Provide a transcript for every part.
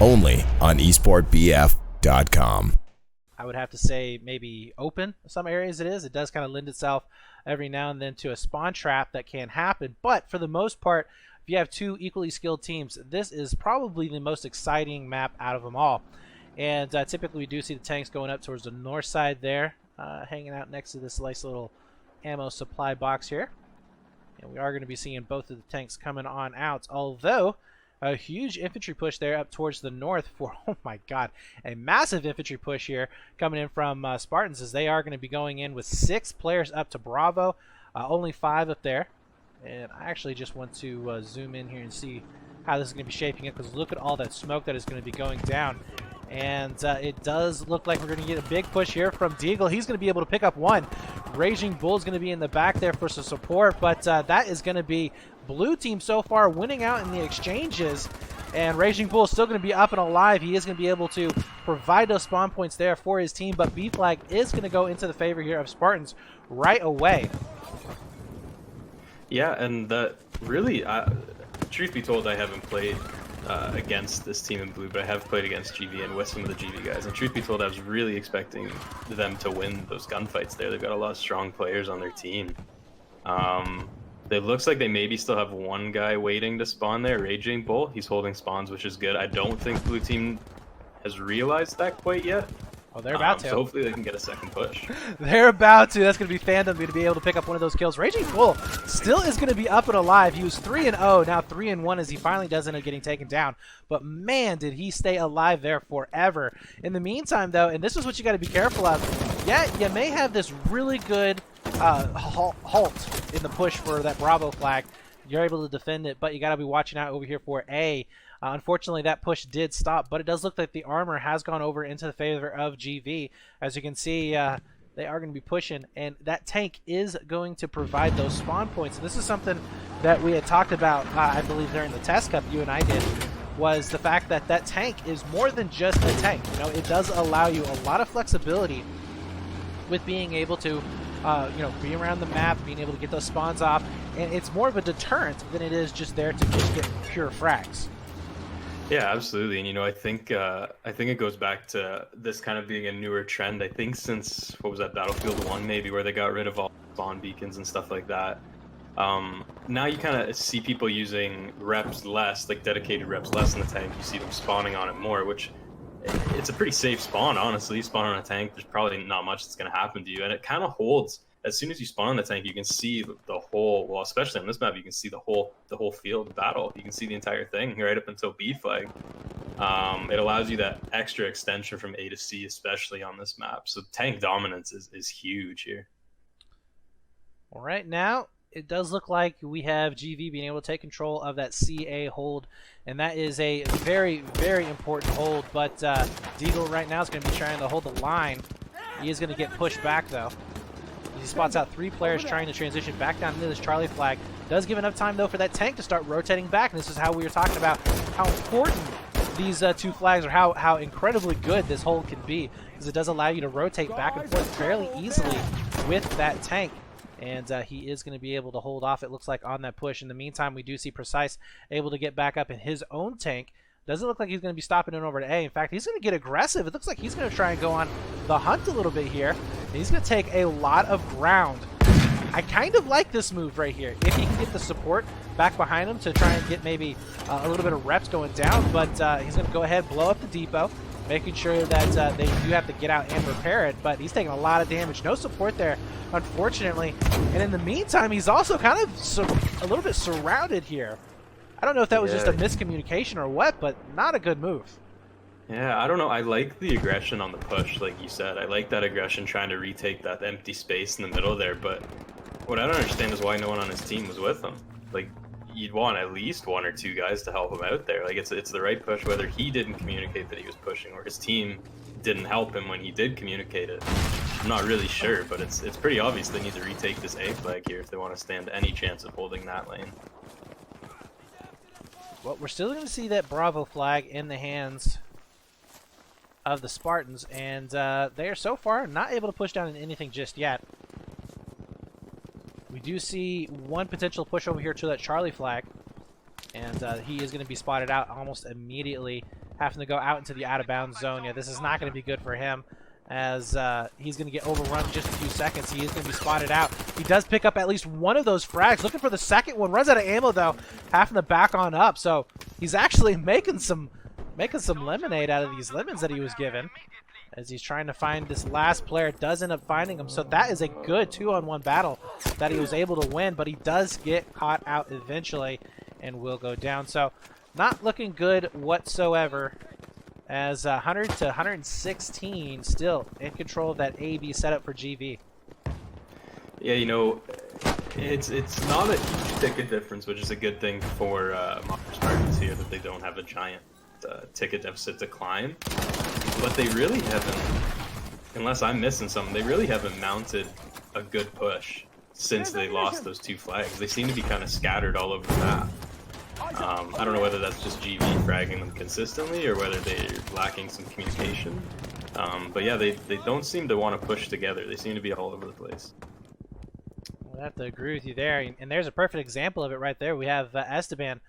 only on esportbf.com. I would have to say maybe open some areas it is. It does kind of lend itself every now and then to a spawn trap that can happen. But for the most part, if you have two equally skilled teams, this is probably the most exciting map out of them all. And typically we do see the tanks going up towards the north side there, hanging out next to this nice little ammo supply box here. And we are going to be seeing both of the tanks coming on out, although a huge infantry push there up towards the north for, oh my god, a massive infantry push here coming in from Spartans, as they are going to be going in with 6 players up to Bravo, only 5 up there. And I actually just want to zoom in here and see how this is going to be shaping up, because look at all that smoke that is going to be going down. And it does look like we're going to get a big push here from Deagle. He's going to be able to pick up one. Raging Bull's going to be in the back there for some support, but that is going to be blue team so far winning out in the exchanges. And Raging Bull is still going to be up and alive. He is going to be able to provide those spawn points there for his team, but B flag is going to go into the favor here of Spartans right away. Yeah, and that really, truth be told, I haven't played against this team in blue, but I have played against GV and with some of the GV guys. And truth be told, I was really expecting them to win those gunfights there. They've got a lot of strong players on their team. It looks like they maybe still have one guy waiting to spawn there, Raging Bull. He's holding spawns, which is good. I don't think blue team has realized that quite yet. Oh, they're about to. So hopefully they can get a second push. They're about to. That's going to be Fandom going to be able to pick up one of those kills. Raging Bull still is going to be up and alive. He was 3-0, now 3-1 as he finally does end up getting taken down. But man, did he stay alive there forever. In the meantime, though, and this is what you got to be careful of, yeah, you may have this really good halt in the push for that Bravo flag. You're able to defend it, but you got to be watching out over here for A. Unfortunately, that push did stop, but it does look like the armor has gone over into the favor of GV. As you can see, they are going to be pushing, and that tank is going to provide those spawn points. And this is something that we had talked about, I believe, during the test cup, you and I did, was the fact that that tank is more than just a tank. You know, it does allow you a lot of flexibility with being able to you know, be around the map, being able to get those spawns off, and it's more of a deterrent than it is just there to just get pure frags. Yeah, absolutely. And you know, I think it goes back to this kind of being a newer trend. I think since, what was that, Battlefield 1 maybe, where they got rid of all spawn beacons and stuff like that. Now you kind of see people using reps less, like dedicated reps less in the tank. You see them spawning on it more, which it's a pretty safe spawn, honestly. You spawn on a tank, there's probably not much that's going to happen to you, and it kind of holds. As soon as you spawn on the tank, you can see the whole, well, especially on this map, you can see the whole field battle. You can see the entire thing right up until B flag. It allows you that extra extension from A to C, especially on this map. So tank dominance is huge here. All right, now it does look like we have GV being able to take control of that CA hold, and that is a very, very important hold. But Deagle right now is going to be trying to hold the line. He is going to get pushed back, though. He spots out 3 players trying to transition back down into this Charlie flag. Does give enough time, though, for that tank to start rotating back, and this is how we were talking about how important these 2 flags are, how incredibly good this hold can be, because it does allow you to rotate back and forth fairly easily with that tank. And he is going to be able to hold off, it looks like, on that push. In the meantime, we do see Precise able to get back up in his own tank. Doesn't look like he's going to be stopping in over to A. In fact, he's going to get aggressive. It looks like he's going to try and go on the hunt a little bit here. And he's going to take a lot of ground. I kind of like this move right here. If he can get the support back behind him to try and get maybe a little bit of reps going down. But he's going to go ahead, blow up the depot, making sure that they do have to get out and repair it. But he's taking a lot of damage. No support there, unfortunately. And in the meantime, he's also kind of a little bit surrounded here. I don't know if that was just a miscommunication or what, but not a good move. Yeah, I don't know. I like the aggression on the push, like you said. I like that aggression trying to retake that empty space in the middle there, but what I don't understand is why no one on his team was with him. Like, you'd want at least 1 or 2 guys to help him out there. Like, it's the right push, whether he didn't communicate that he was pushing or his team didn't help him when he did communicate it. I'm not really sure, but it's pretty obvious they need to retake this A flag here if they want to stand any chance of holding that lane. Well, we're still going to see that Bravo flag in the hands of the Spartans, and they are so far not able to push down anything just yet. We do see one potential push over here to that Charlie flag, and he is going to be spotted out almost immediately. having to go out into the out-of-bounds zone. Yeah, this is not going to be good for him, as he's going to get overrun in just a few seconds. He is going to be spotted out. He does pick up at least one of those frags. Looking for the second one. Runs out of ammo, though, having to back on up. So he's actually making some lemonade out of these lemons that he was given, as he's trying to find this last player. Does end up finding him. So that is a good 2-on-1 battle that he was able to win, but he does get caught out eventually and will go down. So not looking good whatsoever, as 100 to 116 still in control of that A-B setup for GV. Yeah, you know, it's not a huge ticket difference, which is a good thing for Spartans here, that they don't have a giant ticket deficit to climb. But they really haven't, unless I'm missing something, they really haven't mounted a good push since they lost those 2 flags. They seem to be kind of scattered all over the map. I don't know whether that's just GV fragging them consistently or whether they're lacking some communication. But yeah, they don't seem to want to push together. They seem to be all over the place. I have to agree with you there. And there's a perfect example of it right there. We have Esteban.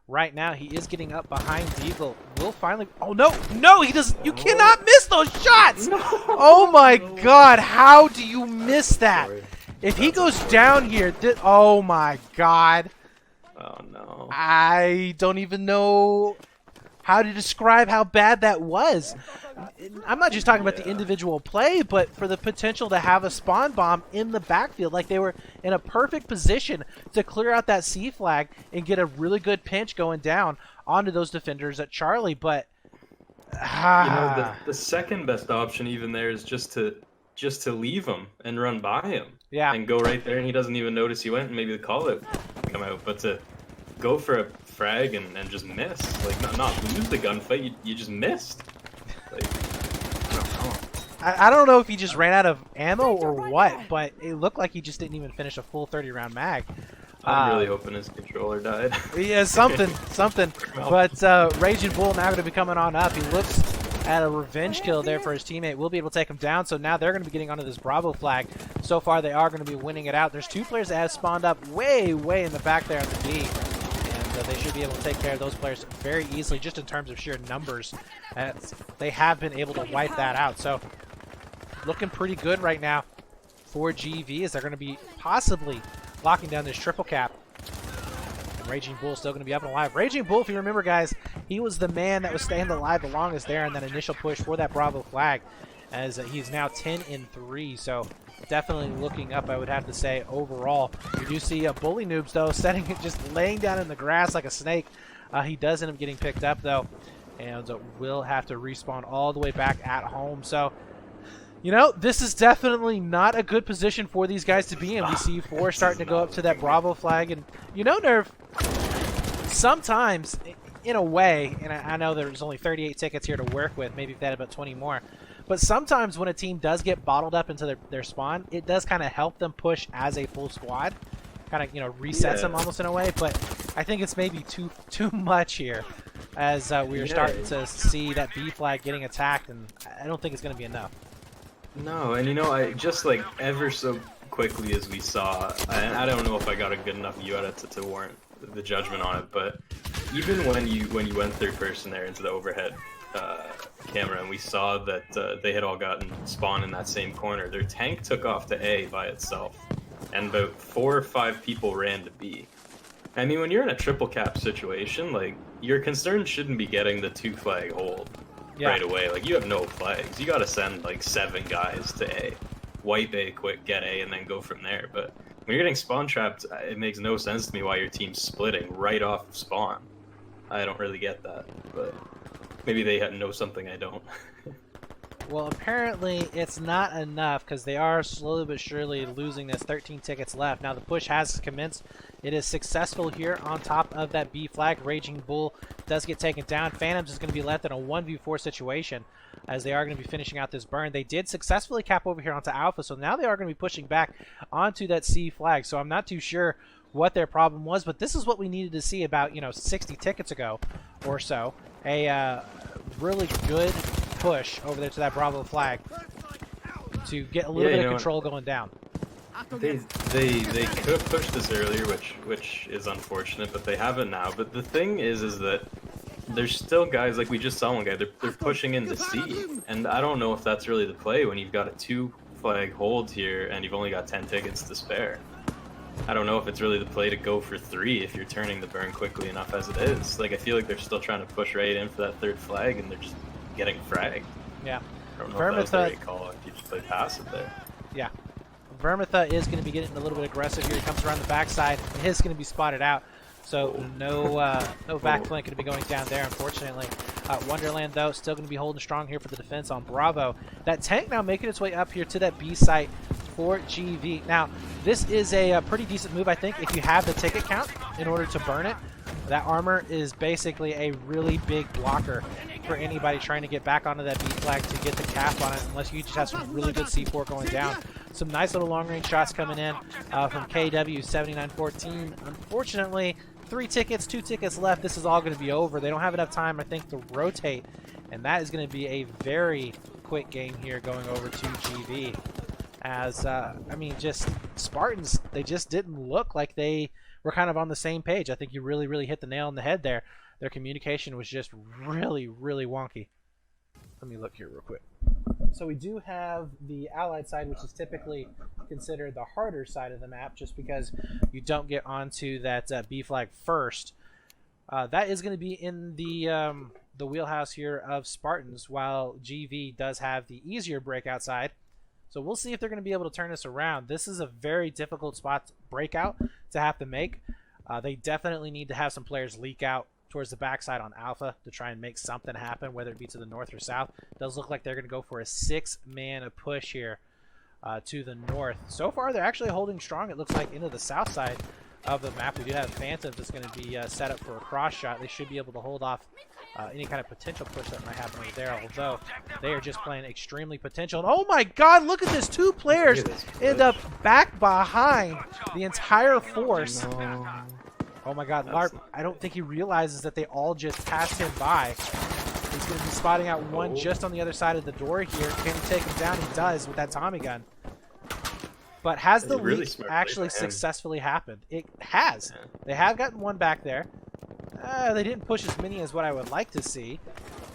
Right now, he is getting up behind Deagle. Will finally... Oh, no! No, he does... You cannot miss those shots! No. Oh, my God. How do you miss that? Sorry. If he goes down here... Oh, my God. Oh, no. I don't even know how to describe how bad that was. I'm not just talking about the individual play, but for the potential to have a spawn bomb in the backfield. Like, they were in a perfect position to clear out that C flag and get a really good pinch going down onto those defenders at Charlie. But you know, the second best option even there is just to leave him and run by him. Yeah. And go right there, and he doesn't even notice he went, and maybe the call out come out. But to go for a frag and just miss, like not lose the gunfight, you just missed. Like, I don't know if he just ran out of ammo or what, but it looked like he just didn't even finish a full 30-round mag. I'm really hoping his controller died. Yeah, something. But Raging Bull now going to be coming on up. He looks at a revenge kill there for his teammate. We'll be able to take him down, so now they're going to be getting onto this Bravo flag. So far, they are going to be winning it out. There's 2 players that have spawned up way in the back there on the D. They should be able to take care of those players very easily, just in terms of sheer numbers. They have been able to wipe that out. So, looking pretty good right now for GV, as they're going to be possibly locking down this triple cap. And Raging Bull still going to be up and alive. Raging Bull, if you remember, guys, he was the man that was staying alive the longest there in that initial push for that Bravo flag, as he's now 10-3. So, definitely looking up, I would have to say, overall. We do see Bully Noobs, though, just laying down in the grass like a snake. He does end up getting picked up, though, and will have to respawn all the way back at home. So, you know, this is definitely not a good position for these guys to be in. We see 4 starting to go up to that Bravo flag. And, you know, Nerv, sometimes, in a way, and I know there's only 38 tickets here to work with, maybe if they had about 20 more, but sometimes when a team does get bottled up into their spawn, it does kind of help them push as a full squad. Kind of, you know, resets them almost in a way. But I think it's maybe too much here, as we are starting to see that B flag getting attacked, and I don't think it's going to be enough. No, and you know, I just like ever so quickly as we saw, and I don't know if I got a good enough view at it to warrant the judgment on it, but even when you went third person there into the overhead camera, and we saw that they had all gotten spawned in that same corner, their tank took off to A by itself, and about 4 or 5 people ran to B. I mean, when you're in a triple cap situation, like, your concern shouldn't be getting the 2 flag hold right away. Like, you have no flags. You gotta send like 7 guys to A, wipe A quick, get A, and then go from there. But when you're getting spawn trapped, it makes no sense to me why your team's splitting right off of spawn. I don't really get that, but maybe they know something I don't. Well, apparently it's not enough, because they are slowly but surely losing this. 13 tickets left. Now the push has commenced. It is successful here on top of that B flag. Raging Bull does get taken down. Phantoms is going to be left in a 1v4 situation, as they are going to be finishing out this burn. They did successfully cap over here onto Alpha, so now they are going to be pushing back onto that C flag. So I'm not too sure what their problem was, but this is what we needed to see about, 60 tickets ago or so. A really good push over there to that Bravo flag to get a little bit of control going down. They could have pushed this earlier, which is unfortunate, but they haven't now. But the thing is that there's still guys, like we just saw one guy, they're pushing into C, and I don't know if that's really the play when you've got a 2 flag hold here and you've only got 10 tickets to spare. I don't know if it's really the play to go for 3 if you're turning the burn quickly enough as it is. Like, I feel like they're still trying to push right in for that 3rd flag, and they're just getting fragged. Yeah. I don't know if that was the right call, if you just play passive there. Yeah. Vermitha is going to be getting a little bit aggressive here. He comes around the backside. He is going to be spotted out. So no back flank going to be going down there, unfortunately. Wonderland, though, still going to be holding strong here for the defense on Bravo. That tank now making its way up here to that B site for GV. Now, this is a pretty decent move, I think, if you have the ticket count in order to burn it. That armor is basically a really big blocker for anybody trying to get back onto that B flag to get the cap on it, unless you just have some really good C4 going down. Some nice little long-range shots coming in from KW 7914. Unfortunately, 3 tickets, 2 tickets left. This is all going to be over. They don't have enough time, I think, to rotate, and that is going to be a very quick game here going over to GV. As, I mean, just Spartans, they just didn't look like they were kind of on the same page. I think you really, really hit the nail on the head there. Their communication was just really, really wonky. Let me look here real quick. So we do have the Allied side, which is typically considered the harder side of the map, just because you don't get onto that B flag first. That is going to be in the wheelhouse here of Spartans, while GV does have the easier breakout side. So we'll see if they're going to be able to turn this around. This is a very difficult spot to breakout to have to make. They definitely need to have some players leak out towards the backside on Alpha to try and make something happen, whether it be to the north or south. It does look like they're going to go for a 6-man push here to the north. So far, they're actually holding strong, it looks like, into the south side of the map. We do have Phantom that's going to be set up for a cross shot. They should be able to hold off any kind of potential push that might happen over there, although they are just playing extremely potential. And oh my god, look at this! 2 players end up back behind the entire force. No. Oh my god, LARP, I don't think he realizes that they all just passed him by. He's going to be spotting out one just on the other side of the door here. Can he take him down? He does with that Tommy gun. But has the leak actually successfully happened? It has. Yeah. They have gotten one back there. They didn't push as many as what I would like to see.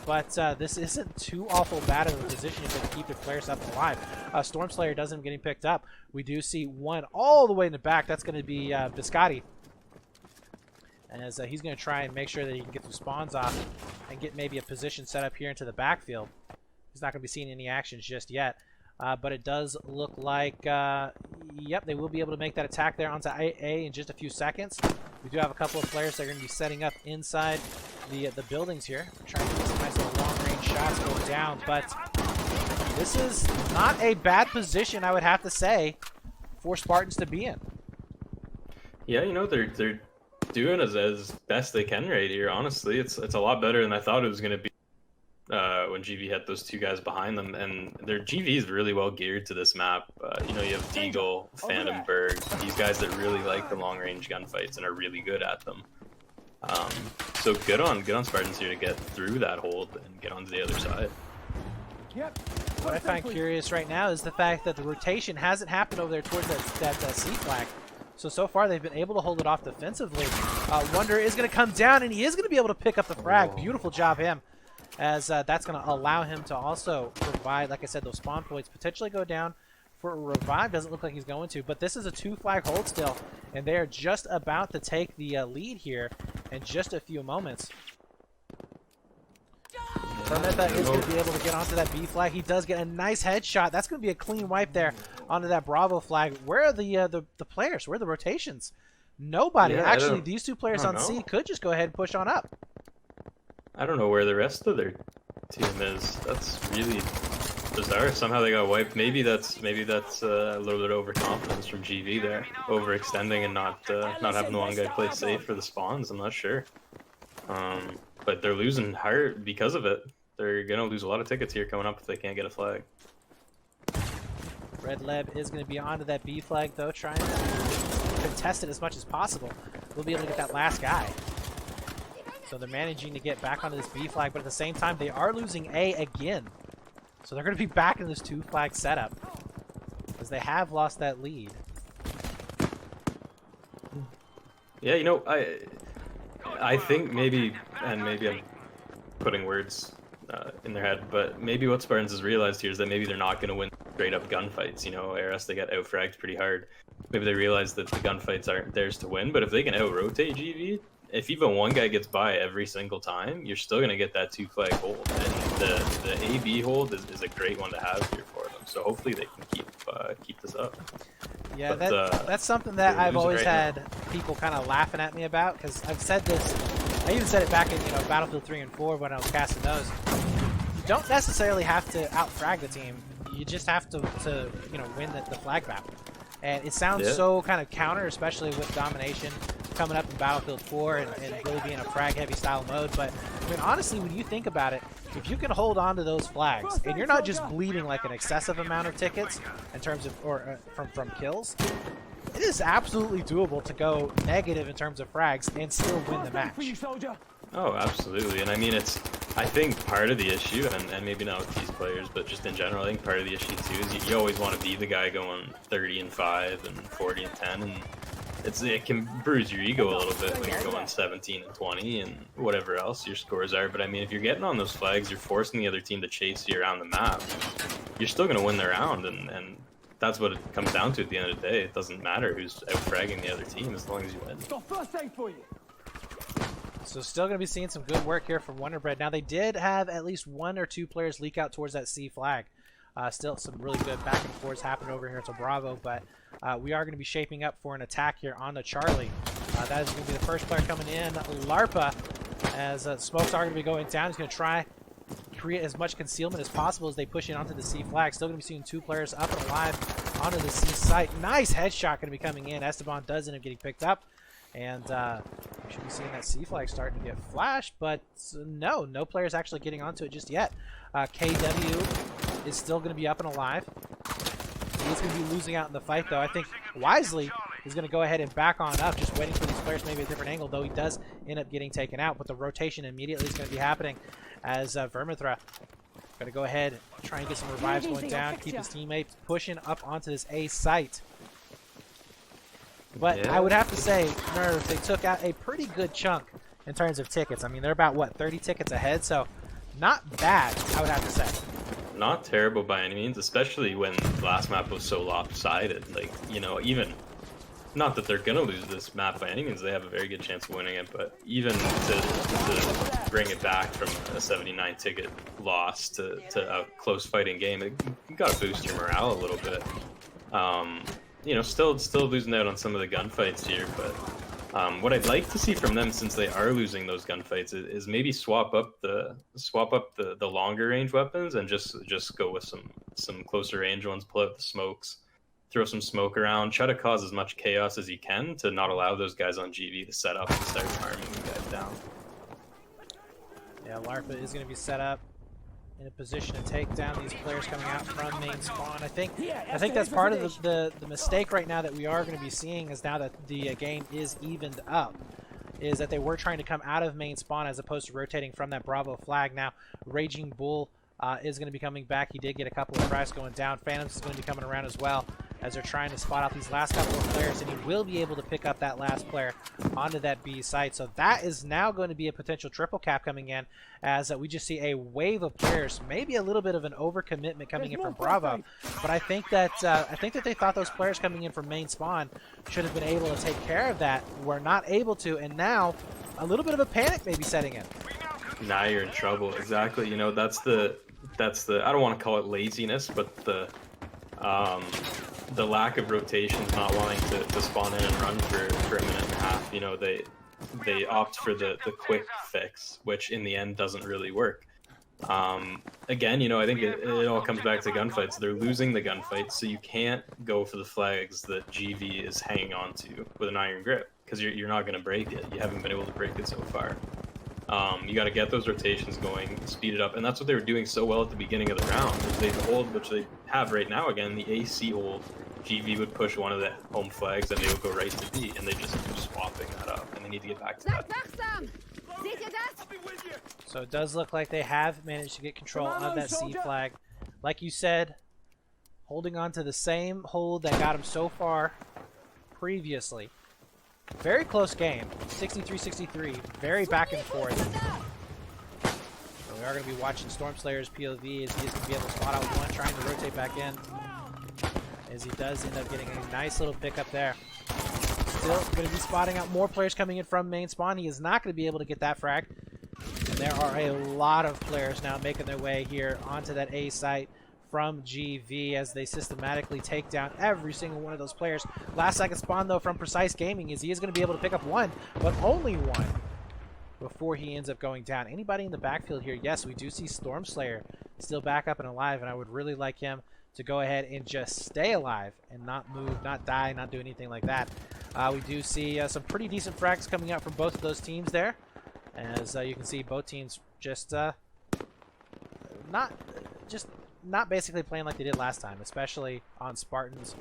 But this isn't too awful bad of a position if they keep the players up alive. Stormslayer doesn't end up getting picked up. We do see one all the way in the back. That's going to be Biscotti. As he's going to try and make sure that he can get some spawns off and get maybe a position set up here into the backfield. He's not going to be seeing any actions just yet. But it does look like, yep, they will be able to make that attack there onto A in just a few seconds. We do have a couple of players that are going to be setting up inside the buildings here. We're trying to get some nice little long-range shots going down. But this is not a bad position, I would have to say, for Spartans to be in. Yeah, you know, they're doing as best they can right here. Honestly, it's a lot better than I thought it was going to be when GV had those 2 guys behind them, and their GV is really well geared to this map. You know, you have Deagle, Phantomberg, these guys that really like the long range gunfights and are really good at them. So good on Spartans here to get through that hold and get onto the other side. What I find curious right now is the fact that the rotation hasn't happened over there towards that C flag. So far they've been able to hold it off defensively. Wonder is going to come down, and he is going to be able to pick up the frag. Beautiful job him, as that's going to allow him to also provide, like I said, those spawn points, potentially go down for a revive. Doesn't look like he's going to, but this is a 2 flag hold still, and they are just about to take the lead here in just a few moments. Vermitha is going to be able to get onto that B flag. He does get a nice headshot. That's going to be a clean wipe there onto that Bravo flag. Where are the players? Where are the rotations? Nobody. Yeah, actually, these 2 players on C could just go ahead and push on up. I don't know where the rest of their team is. That's really bizarre. Somehow they got wiped. Maybe that's a little bit of overconfidence from GV there, overextending and not having the one guy play safe for the spawns. I'm not sure. But they're losing hard because of it. They're gonna lose a lot of tickets here coming up if they can't get a flag. Red Leb is going to be onto that B flag though, trying to contest it as much as possible. We'll be able to get that last guy. So they're managing to get back onto this B flag, but at the same time they are losing A again. So they're going to be back in this 2 flag setup, as they have lost that lead. Yeah, you know, I think maybe I'm putting words in their head, but maybe what Spartans has realized here is that maybe they're not going to win straight up gunfights. You know, ARS, they get out-fragged pretty hard. Maybe they realize that the gunfights aren't theirs to win, but if they can out-rotate GV, if even one guy gets by every single time, you're still going to get that 2-flag hold. And the AB hold is a great one to have here for them. So hopefully they can keep this up. Yeah, but, that's something that I've always right had people kind of laughing at me about, because I've said this. I even said it back in Battlefield 3 and 4 when I was casting those. You don't necessarily have to out-frag the team. You just have to win the flag battle. And it sounds so kind of counter, especially with domination coming up in Battlefield 4 and really being a frag-heavy style mode. But I mean, honestly, when you think about it, if you can hold on to those flags and you're not just bleeding like an excessive amount of tickets in terms of from kills, it is absolutely doable to go negative in terms of frags and still win the match. Oh, absolutely. And I mean, I think part of the issue, and maybe not with these players, but just in general, I think part of the issue too is you always want to be the guy going 30-5 and 40-10, and it can bruise your ego a little bit when you're going 17-20 and whatever else your scores are. But I mean, if you're getting on those flags, you're forcing the other team to chase you around the map. You're still going to win the round, and that's what it comes down to at the end of the day. It doesn't matter who's out-fragging the other team as long as you win. So still going to be seeing some good work here from Wonderbread. Now they did have at least 1 or 2 players leak out towards that C flag. Still some really good back and forths happening over here to Bravo, but we are going to be shaping up for an attack here on the Charlie. That is going to be the first player coming in, Larpa, as smokes are going to be going down. He's going to try create as much concealment as possible as they push in onto the C flag. Still going to be seeing 2 players up and alive onto the C site. Nice headshot going to be coming in. Esteban does end up getting picked up. And we should be seeing that C flag starting to get flashed, but no players actually getting onto it just yet. KW is still going to be up and alive. He's going to be losing out in the fight, though. I think Wisely is going to go ahead and back on up, just waiting for these players maybe a different angle, though he does end up getting taken out. But the rotation immediately is going to be happening as Vermithra going to go ahead and try and get some revives going down, keep his teammates pushing up onto this A site. But I would have to say, Nerve, they took out a pretty good chunk in terms of tickets. I mean, they're about, what, 30 tickets ahead? So, not bad, I would have to say. Not terrible by any means, especially when the last map was so lopsided. Like, even, not that they're going to lose this map by any means, they have a very good chance of winning it, but even to bring it back from a 79 ticket loss to a close fighting game, you got to boost your morale a little bit. Still losing out on some of the gunfights here, but what I'd like to see from them, since they are losing those gunfights, is maybe swap up the longer range weapons and just go with some closer range ones. Pull out the smokes, throw some smoke around, try to cause as much chaos as you can to not allow those guys on GV to set up and start farming the guys down. Yeah, Larpa is going to be set up in a position to take down these players coming out from main spawn. I think that's part of the mistake right now that we are going to be seeing, is now that the game is evened up, is that they were trying to come out of main spawn as opposed to rotating from that Bravo flag. Now Raging Bull is going to be coming back. He did get a couple of cracks going down. Phantoms is going to be coming around as well as they're trying to spot out these last couple of players, and he will be able to pick up that last player onto that B site. So that is now going to be a potential triple cap coming in, as we just see a wave of players, maybe a little bit of an overcommitment coming in from Bravo. But I think that they thought those players coming in from main spawn should have been able to take care of that. We're not able to, and now a little bit of a panic may be setting in. Now you're in trouble. Exactly. That's the I don't want to call it laziness, but the lack of rotations, not wanting to spawn in and run for a minute and a half. They opt for the quick fix, which in the end doesn't really work. Again, I think it all comes back to gunfights. They're losing the gunfights, so you can't go for the flags that GV is hanging on to with an iron grip, because you're not going to break it. You haven't been able to break it so far. You got to get those rotations going, speed it up, and that's what they were doing so well at the beginning of the round. Which they have right now again, the AC hold. GV would push one of the home flags and they would go right to B, and they just keep swapping that up, and they need to get back to that. So it does look like they have managed to get control of that C flag. Like you said, holding on to the same hold that got them so far previously. Very close game, 63-63, very back and forth. We are going to be watching Stormslayer's POV as he is going to be able to spot out one, trying to rotate back in. As he does end up getting a nice little pickup there. Still going to be spotting out more players coming in from main spawn. He is not going to be able to get that frag. And there are a lot of players now making their way here onto that A site from GV as they systematically take down every single one of those players. Last second spawn, though, from Precise Gaming is he is going to be able to pick up one, but only one, before he ends up going down. Anybody in the backfield here? Yes, we do see Stormslayer still back up and alive, and I would really like him to go ahead and just stay alive and not move, not die, not do anything like that. We do see some pretty decent frags coming out from both of those teams there. As you can see, both teams just not basically playing like they did last time, especially on Spartans,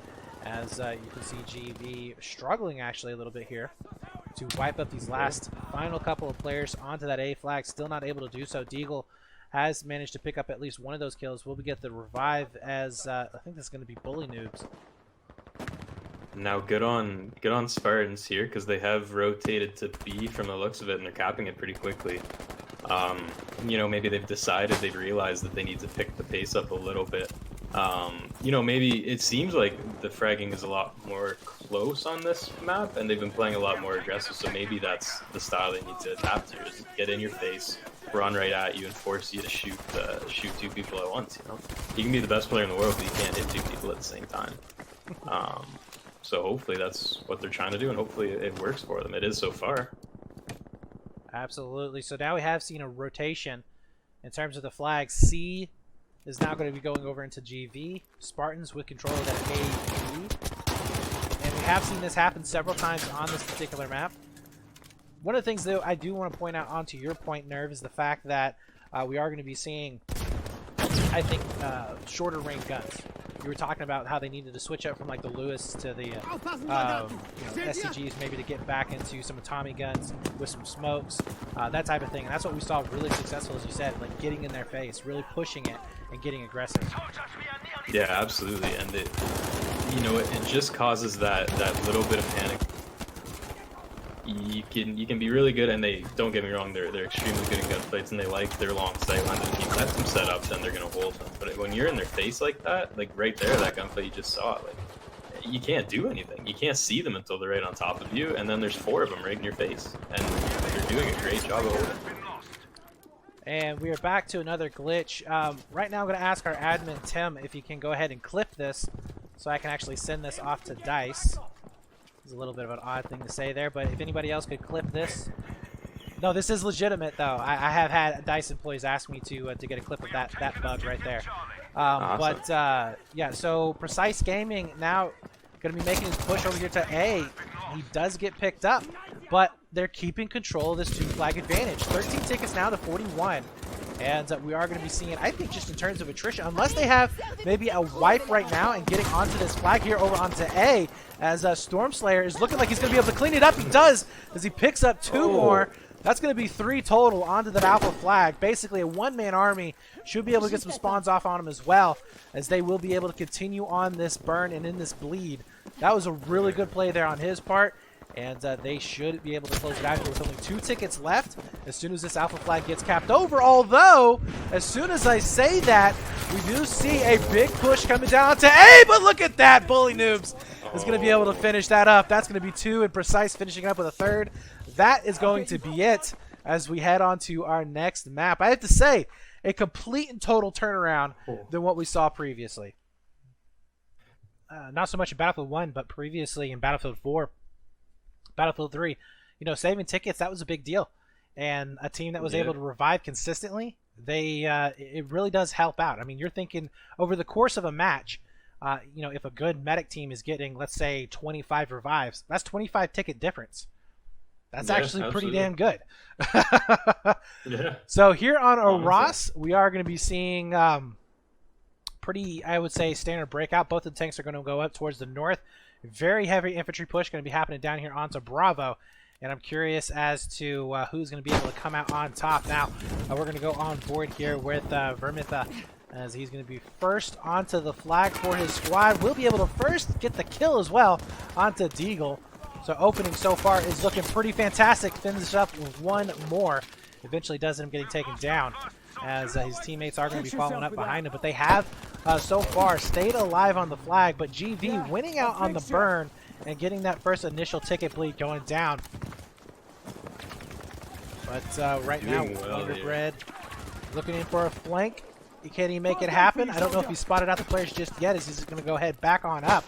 as you can see GV struggling actually a little bit here to wipe up these last final couple of players onto that A flag. Still not able to do so. Deagle has managed to pick up at least one of those kills. We'll get the revive as I think this is going to be Bully Noobs. Now good on Spartans here, because they have rotated to B from the looks of it, and they're capping it pretty quickly. You know, maybe they've realized that they need to pick the pace up a little bit. You know, maybe it seems like the fragging is a lot more close on this map, and they've been playing a lot more aggressive, so maybe that's the style they need to adapt to, is get in your face, run right at you, and force you to shoot two people at once, you know? You can be the best player in the world, but you can't hit two people at the same time. So hopefully that's what they're trying to do, and hopefully it works for them. It is so far. Absolutely. So now we have seen a rotation in terms of the flags. C is now going to be going over into GV. Spartans with control of that A. And we have seen this happen several times on this particular map. One of the things, though, I do want to point out onto your point, Nerve, is the fact that we are going to be seeing, I think, shorter range guns. You were talking about how they needed to switch up from like the Lewis to the SCGs, maybe to get back into some Tommy guns with some smokes, that type of thing. And that's what we saw really successful, as you said, like getting in their face, really pushing it and getting aggressive. Yeah, absolutely. And it, you know, it just causes that little bit of panic. You can be really good, and they, don't get me wrong, they're extremely good in gunfights, and they like their long sight line. If you let them set up, then they're gonna hold them. But when you're in their face like that, like right there, that gunfight you just saw, like you can't do anything. You can't see them until they're right on top of you, and then there's 4 of them right in your face, and they're doing a great job of holding. And we are back to another glitch. Right now I'm going to ask our admin, Tim, if he can go ahead and clip this so I can actually send this off to DICE. It's a little bit of an odd thing to say there, but if anybody else could clip this. No, this is legitimate, though. I have had DICE employees ask me to get a clip of that bug right there. Awesome. But, yeah, so Precise Gaming now going to be making his push over here to A. He does get picked up, but they're keeping control of this 2-flag advantage. 13 tickets now to 41. And we are going to be seeing, I think, just in terms of attrition, unless they have maybe a wipe right now and getting onto this flag here over onto A, as Stormslayer is looking like he's going to be able to clean it up. He does, as he picks up 2 more. That's going to be 3 total onto that alpha flag. Basically, a one-man army should be able to get some spawns off on him as well, as they will be able to continue on this burn and in this bleed. That was a really good play there on his part. And they should be able to close it out here with only 2 tickets left as soon as this alpha flag gets capped over. Although, as soon as I say that, we do see a big push coming down to A. But look at that. Bully Noobs is going to be able to finish that up. That's going to be 2, and Precise finishing up with a 3rd. That is going to be it as we head on to our next map. I have to say, a complete and total turnaround than what we saw previously. Not so much in Battlefield 1, but previously in Battlefield 4. Battlefield 3, you know, saving tickets, that was a big deal. And a team that was able to revive consistently, it really does help out. I mean, you're thinking over the course of a match, you know, if a good medic team is getting, let's say, 25 revives, that's 25 ticket difference. That's actually pretty damn good. So here on Oras, we are going to be seeing pretty, I would say, standard breakout. Both of the tanks are going to go up towards the north. Very heavy infantry push going to be happening down here onto Bravo. And I'm curious as to who's going to be able to come out on top. Now, we're going to go on board here with Vermitha, as he's going to be first onto the flag for his squad. We'll be able to first get the kill as well onto Deagle. So opening so far is looking pretty fantastic. Finish up with 1 more. Eventually does end up getting taken down. as his teammates are going to be following up behind him. But they have so far stayed alive on the flag, but GV winning out on the burn and getting that first initial ticket bleed going down. But right now, Wonderbread looking in for a flank. Can he make it happen? I don't know if he spotted out the players just yet, as he's going to go ahead back on up.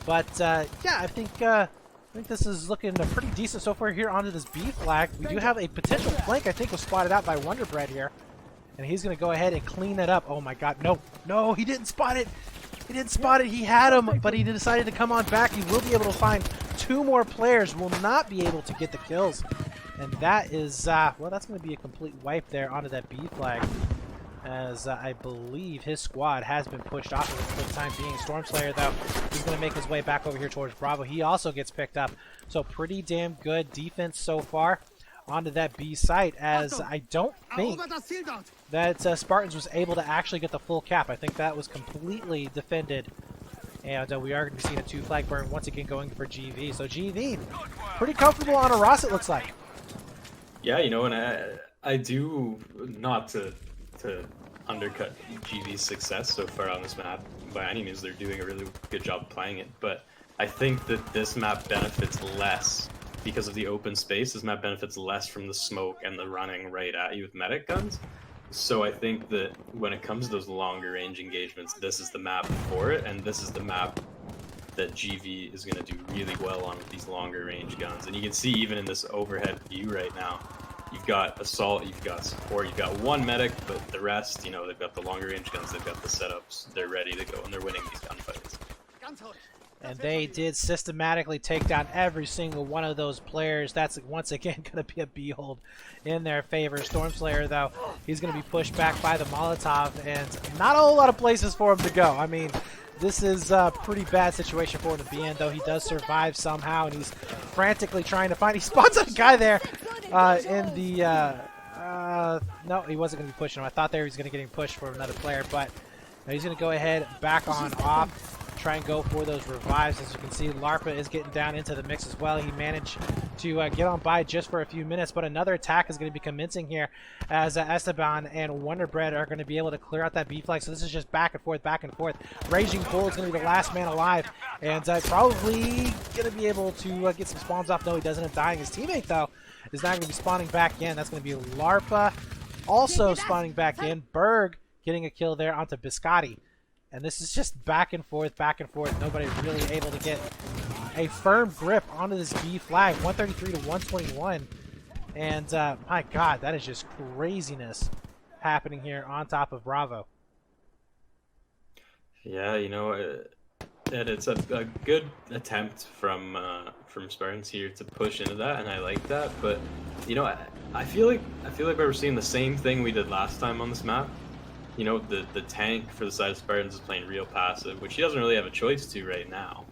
But yeah, I think this is looking pretty decent so far here onto this B flag. We do have a potential flank, I think, was spotted out by Wonderbread here. And he's going to go ahead and clean that up. Oh my god, no, he didn't spot it. He didn't spot it. He had him, but he decided to come on back. He will be able to find 2 more players, will not be able to get the kills. And that is, well, that's going to be a complete wipe there onto that B flag. As I believe his squad has been pushed off of it for the time being. Stormslayer, though, he's going to make his way back over here towards Bravo. He also gets picked up. So pretty damn good defense so far onto that B site, as I don't think that Spartans was able to actually get the full cap. I think that was completely defended. And we are going to be seeing a 2 flag burn once again going for GV. So GV, pretty comfortable on a Ross, it looks like. Yeah, you know, and I do, not to undercut GV's success so far on this map by any means. They're doing a really good job playing it, but I think that this map benefits less because of the open space. This map benefits less from the smoke and the running right at you with medic guns. So I think that when it comes to those longer range engagements, this is the map for it, and this is the map that GV is going to do really well on with these longer range guns. And you can see even in this overhead view right now, you've got assault, you've got support, you've got 1 medic, but the rest, you know, they've got the longer range guns, they've got the setups, they're ready to go, and they're winning these gunfights. And they did systematically take down every single one of those players. That's once again going to be a B-hold in their favor. Stormslayer, though, he's going to be pushed back by the Molotov, and not a whole lot of places for him to go. I mean, this is a pretty bad situation for him to be in, though he does survive somehow, and he's frantically trying to find... He spots a guy there in the... no, he wasn't going to be pushing him. I thought there he was going to get him pushed for another player, but he's going to go ahead, back on off, try and go for those revives. As you can see, Larpa is getting down into the mix as well. He managed to get on by just for a few minutes, but another attack is going to be commencing here as Esteban and Wonderbread are going to be able to clear out that B flag. So this is just back and forth, back and forth. Raging Bull is going to be the last man alive, and probably going to be able to get some spawns off. No, he doesn't end up dying. His teammate, though, is not going to be spawning back in. That's going to be Larpa also spawning back in. Berg getting a kill there onto Biscotti. And this is just back and forth, back and forth. Nobody really able to get a firm grip onto this B flag. 133 to 121. And my god, that is just craziness happening here on top of Bravo. Yeah, you know, and it's a good attempt from Spartans here to push into that, and I like that. But you know, I feel like we're seeing the same thing we did last time on this map. You know, the tank for the side of Spartans is playing real passive, which he doesn't really have a choice to right now.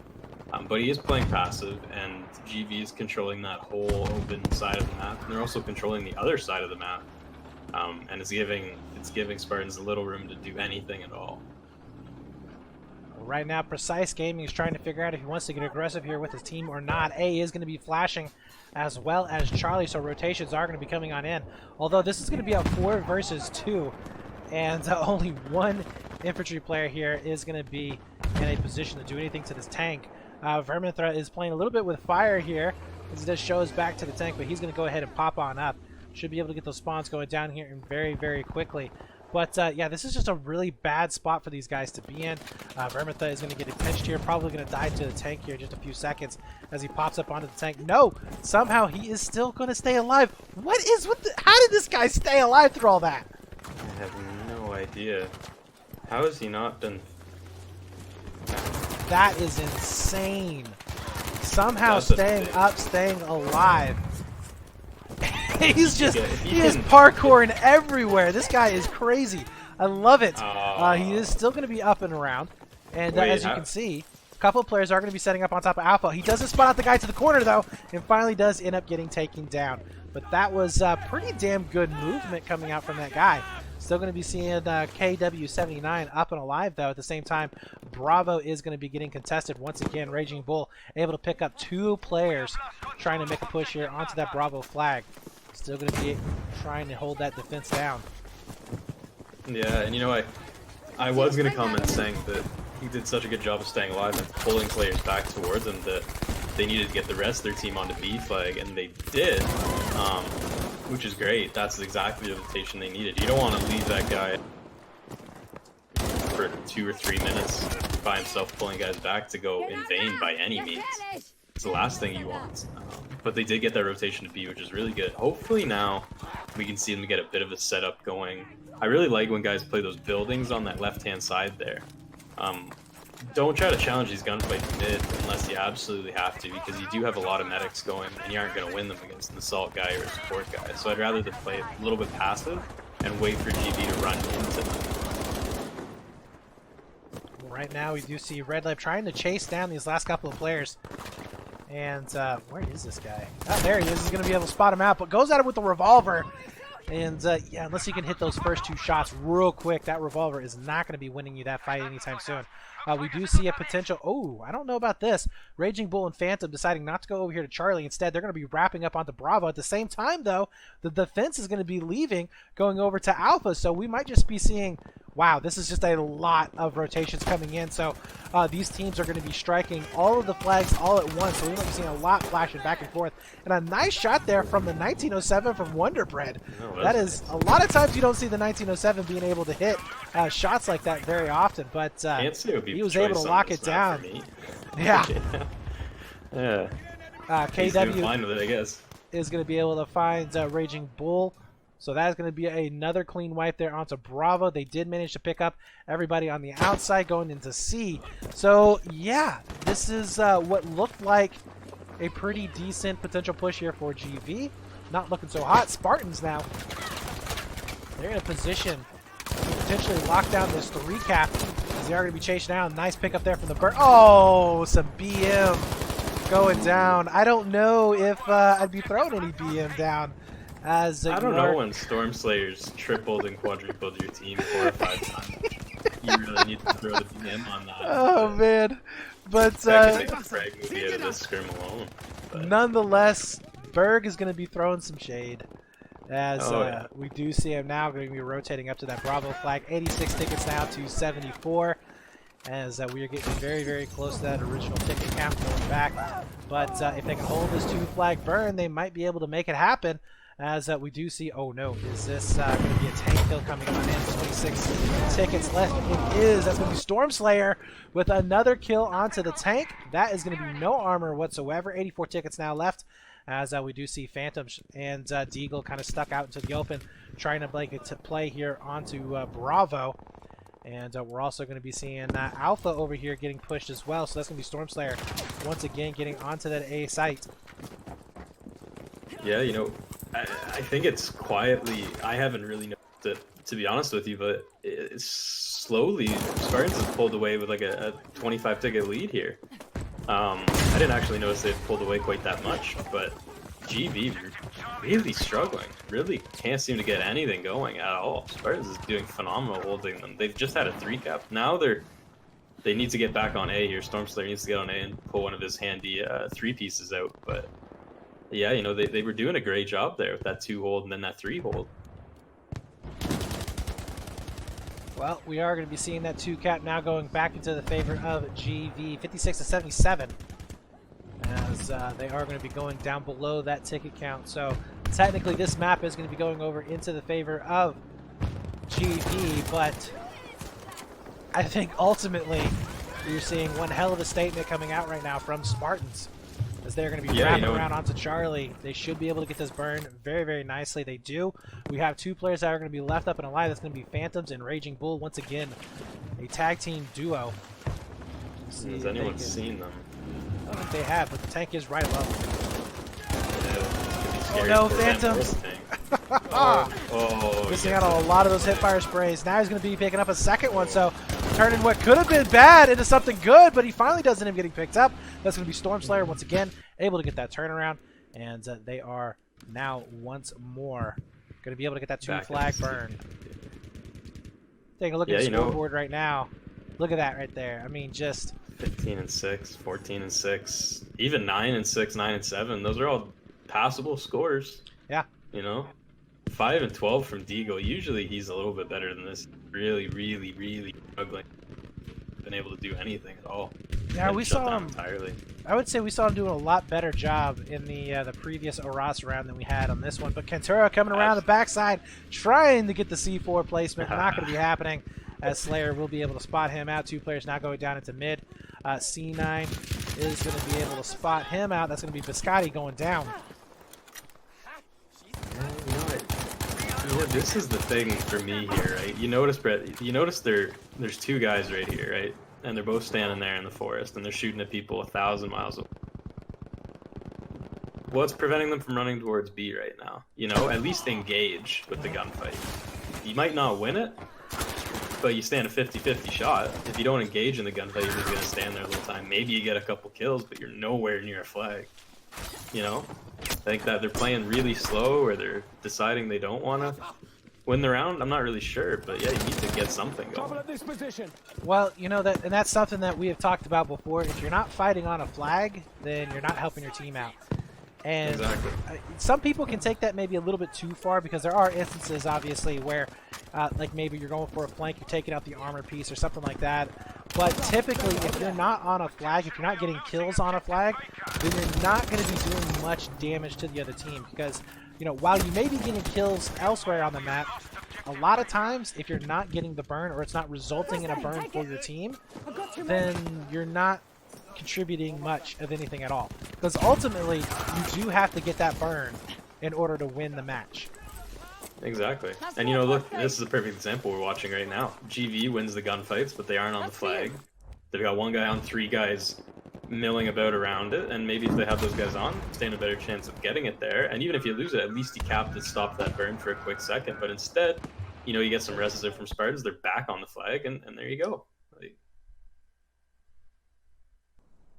But he is playing passive, and GV is controlling that whole open side of the map, and they're also controlling the other side of the map. And it's giving Spartans a little room to do anything at all. Right now, Precise Gaming is trying to figure out if he wants to get aggressive here with his team or not. A is going to be flashing as well as Charlie, so rotations are going to be coming on in. Although this is going to be a 4 versus 2. And only 1 infantry player here is going to be in a position to do anything to this tank. Verminthra is playing a little bit with fire here, as he does show his back to the tank, but he's going to go ahead and pop on up. Should be able to get those spawns going down here and very, very quickly. But yeah, this is just a really bad spot for these guys to be in. Verminthra is going to get pinched here, probably going to die to the tank here in just a few seconds as he pops up onto the tank. No! Somehow he is still going to stay alive. What is with the... How did this guy stay alive through all that? I have no idea. How has he not been... That is insane. Somehow staying up, staying alive. He's just, he is parkouring everywhere. This guy is crazy. I love it. He is still going to be up and around. And as you can see, a couple of players are going to be setting up on top of Alpha. He doesn't spot out the guy to the corner, though, and finally does end up getting taken down. But that was pretty damn good movement coming out from that guy. Still going to be seeing KW79 up and alive, though. At the same time, Bravo is going to be getting contested once again. Raging Bull able to pick up 2 players trying to make a push here onto that Bravo flag. Still going to be trying to hold that defense down. Yeah, and you know, I was gonna comment saying that he did such a good job of staying alive and pulling players back towards him that they needed to get the rest of their team onto B flag, and they did, which is great. That's exactly the rotation they needed. You don't want to leave that guy for 2 or 3 minutes by himself pulling guys back to go in vain by any means. It's the last thing you want. But they did get that rotation to B, which is really good. Hopefully now we can see them get a bit of a setup going. I really like when guys play those buildings on that left-hand side there. Don't try to challenge these gunfights mid unless you absolutely have to, because you do have a lot of medics going and you aren't going to win them against an assault guy or a support guy. So I'd rather them play a little bit passive and wait for GV to run into them. Right now we do see Red Lab trying to chase down these last couple of players. And where is this guy? Oh, there he is. He's going to be able to spot him out, but goes at it with the revolver. And yeah, unless you can hit those first 2 shots real quick, that revolver is not going to be winning you that fight anytime soon. We do see a potential... Oh, I don't know about this. Raging Bull and Phantom deciding not to go over here to Charlie. Instead, they're going to be wrapping up onto Bravo. At the same time, though, the defense is going to be leaving, going over to Alpha. So we might just be seeing... Wow, this is just a lot of rotations coming in. So these teams are going to be striking all of the flags all at once. So we might be seeing a lot flashing back and forth. And a nice shot there from the 1907 from Wonder Bread. Oh, that is a lot of times you don't see the 1907 being able to hit shots like that very often. But he was able to lock it down. Yeah. Yeah. KW doing fine with it, I guess. is going to be able to find Raging Bull. So that is going to be another clean wipe there onto Bravo. They did manage to pick up everybody on the outside going into C. So, yeah, this is what looked like a pretty decent potential push here for GV. Not looking so hot. Spartans now, they're in a position to potentially lock down this 3 cap as they are going to be chasing down. Nice pickup there from the Bird. Oh, some BM going down. I don't know if I'd be throwing any BM down. I don't know when Storm Slayers tripled and quadrupled your team 4 or 5 times. You really need to throw the BM on that. Oh, man. But I could make a frag movie out of this scrim alone. But nonetheless, Berg is going to be throwing some shade. As yeah. we do see him now going to be rotating up to that Bravo flag. 86 tickets now to 74. As we are getting very, very close to that original ticket count going back. But if they can hold this 2-flag burn, they might be able to make it happen. As we do see, oh no, is this going to be a tank kill coming on in? 26 tickets left. It is. That's going to be Storm Slayer with another kill onto the tank. That is going to be no armor whatsoever. 84 tickets now left. As we do see Phantom and Deagle kind of stuck out into the open, trying to play here onto Bravo. And we're also going to be seeing Alpha over here getting pushed as well. So that's going to be Storm Slayer once again getting onto that A site. yeah, you know, I think it's quietly, I haven't really noticed it, to be honest with you, but it's slowly, Spartans have pulled away with like a 25 ticket lead here. I didn't actually notice they'd pulled away quite that much, but GV really struggling. Really can't seem to get anything going at all. Spartans is doing phenomenal holding them. They've just had a 3 cap. Now they need to get back on A here. Stormslayer needs to get on A and pull one of his handy 3 pieces out, but yeah, you know, they were doing a great job there with that 2 hold and then that 3 hold. Well, we are going to be seeing that 2 cap now going back into the favor of GV, 56 to 77, as they are going to be going down below that ticket count. So technically, this map is going to be going over into the favor of GV, but I think ultimately you're seeing one hell of a statement coming out right now from Spartans, as they're going to be wrapping around onto Charlie. They should be able to get this burn very, very nicely. They do. We have 2 players that are going to be left up and alive. That's going to be Phantoms and Raging Bull. Once again, a tag team duo. Has anyone seen them? I don't think they have, but the tank is right above them. Yeah, oh no, Phantoms! Missing out on a lot of those hipfire sprays. Now he's going to be picking up a second one, so turning what could have been bad into something good, but he finally does end up getting picked up. That's going to be Storm Slayer once again, able to get that turnaround, and they are now once more going to be able to get that 2-flag burn. Take a look at the scoreboard right now. Look at that right there. I mean, just 15 and 6, 14 and 6, even 9 and 6, 9 and 7. Those are all passable scores. Yeah. You know, 5 and 12 from Deagle. Usually he's a little bit better than this. Really struggling. Been able to do anything at all. Yeah, we saw him entirely. I would say we saw him doing a lot better job in the previous Aras round than we had on this one. But Kentaro coming around the backside, trying to get the C4 placement. Not going to be happening, as Slayer will be able to spot him out. 2 players now going down into mid. C9 is going to be able to spot him out. That's going to be Biscotti going down. Yeah, this is the thing for me here, right? You notice, Brett, there's 2 guys right here, right? And they're both standing there in the forest, and they're shooting at people 1,000 miles away. What's preventing them from running towards B right now? You know, at least engage with the gunfight. You might not win it, but you stand a 50-50 shot. If you don't engage in the gunfight, you're just going to stand there the whole time. Maybe you get a couple kills, but you're nowhere near a flag. You know? I think that they're playing really slow, or they're deciding they don't want to win the round. I'm not really sure, but yeah, you need to get something going. Well, you know, that's something that we have talked about before. If you're not fighting on a flag, then you're not helping your team out. And exactly. Some people can take that maybe a little bit too far, because there are instances, obviously, where like maybe you're going for a flank, you're taking out the armor piece or something like that. But typically, if you're not on a flag, if you're not getting kills on a flag, then you're not going to be doing much damage to the other team. Because, you know, while you may be getting kills elsewhere on the map, a lot of times, if you're not getting the burn, or it's not resulting in a burn for your team, then you're not contributing much of anything at all. Because ultimately, you do have to get that burn in order to win the match. Exactly. And you know, look, this is a perfect example we're watching right now. GV wins the gunfights, but they aren't on the flag. They've got 1 guy on 3 guys milling about around it, and maybe if they have those guys on, stand a better chance of getting it there. And even if you lose it, at least you capped it, stopped that burn for a quick second. But instead, you know, you get some reses from Spartans, they're back on the flag, and there you go. Like,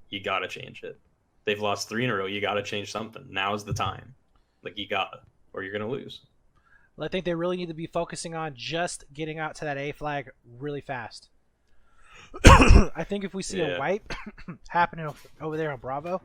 you gotta change it. They've lost 3 in a row, you gotta change something. Now's the time. Like, you gotta, or you're gonna lose. Well, I think they really need to be focusing on just getting out to that A flag really fast. I think if we see a wipe happening over there on Bravo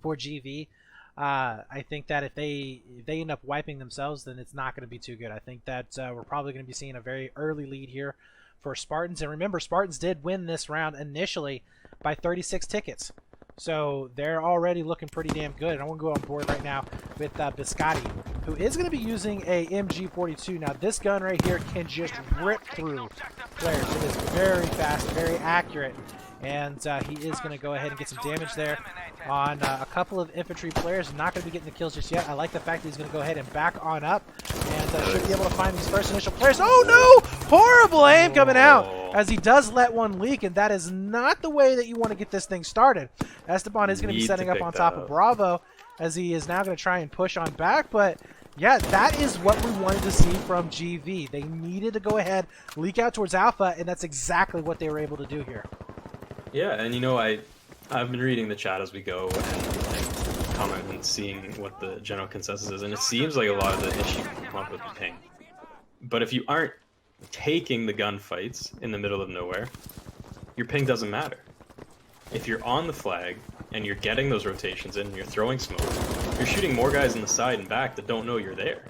for GV, I think that if they end up wiping themselves, then it's not going to be too good. I think that we're probably going to be seeing a very early lead here for Spartans. And remember, Spartans did win this round initially by 36 tickets. So they're already looking pretty damn good. And I want to go on board right now with Biscotti, who is going to be using a MG42. Now, this gun right here can just rip through players. It is very fast, very accurate. And he is going to go ahead and get some damage there on a couple of infantry players. Not going to be getting the kills just yet. I like the fact that he's going to go ahead and back on up. And should be able to find these first initial players. Oh, no! Horrible aim coming out as he does let one leak. And that is not the way that you want to get this thing started. Esteban is going to be setting up on top of Bravo, as he is now going to try and push on back. But yeah, that is what we wanted to see from GV. They needed to go ahead, leak out towards Alpha, and that's exactly what they were able to do here. Yeah, and you know, I've been reading the chat as we go and comment and seeing what the general consensus is, and it seems like a lot of the issue come up with the ping. But if you aren't taking the gunfights in the middle of nowhere, your ping doesn't matter. If you're on the flag and you're getting those rotations in and you're throwing smoke, you're shooting more guys in the side and back that don't know you're there.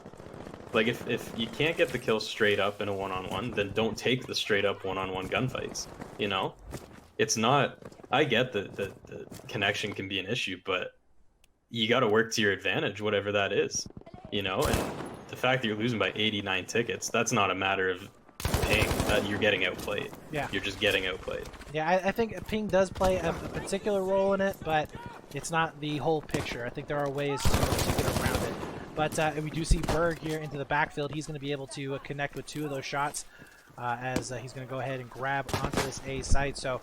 Like, if you can't get the kill straight up in a one-on-one, then don't take the straight up one-on-one gunfights, you know? It's not, I get that the connection can be an issue, but you got to work to your advantage, whatever that is, you know? And the fact that you're losing by 89 tickets, that's not a matter of ping, that you're getting outplayed. Yeah. You're just getting outplayed. Yeah, I think ping does play a particular role in it, but it's not the whole picture. I think there are ways to get around it. But we do see Berg here into the backfield. He's going to be able to connect with 2 of those shots as he's going to go ahead and grab onto this A site. So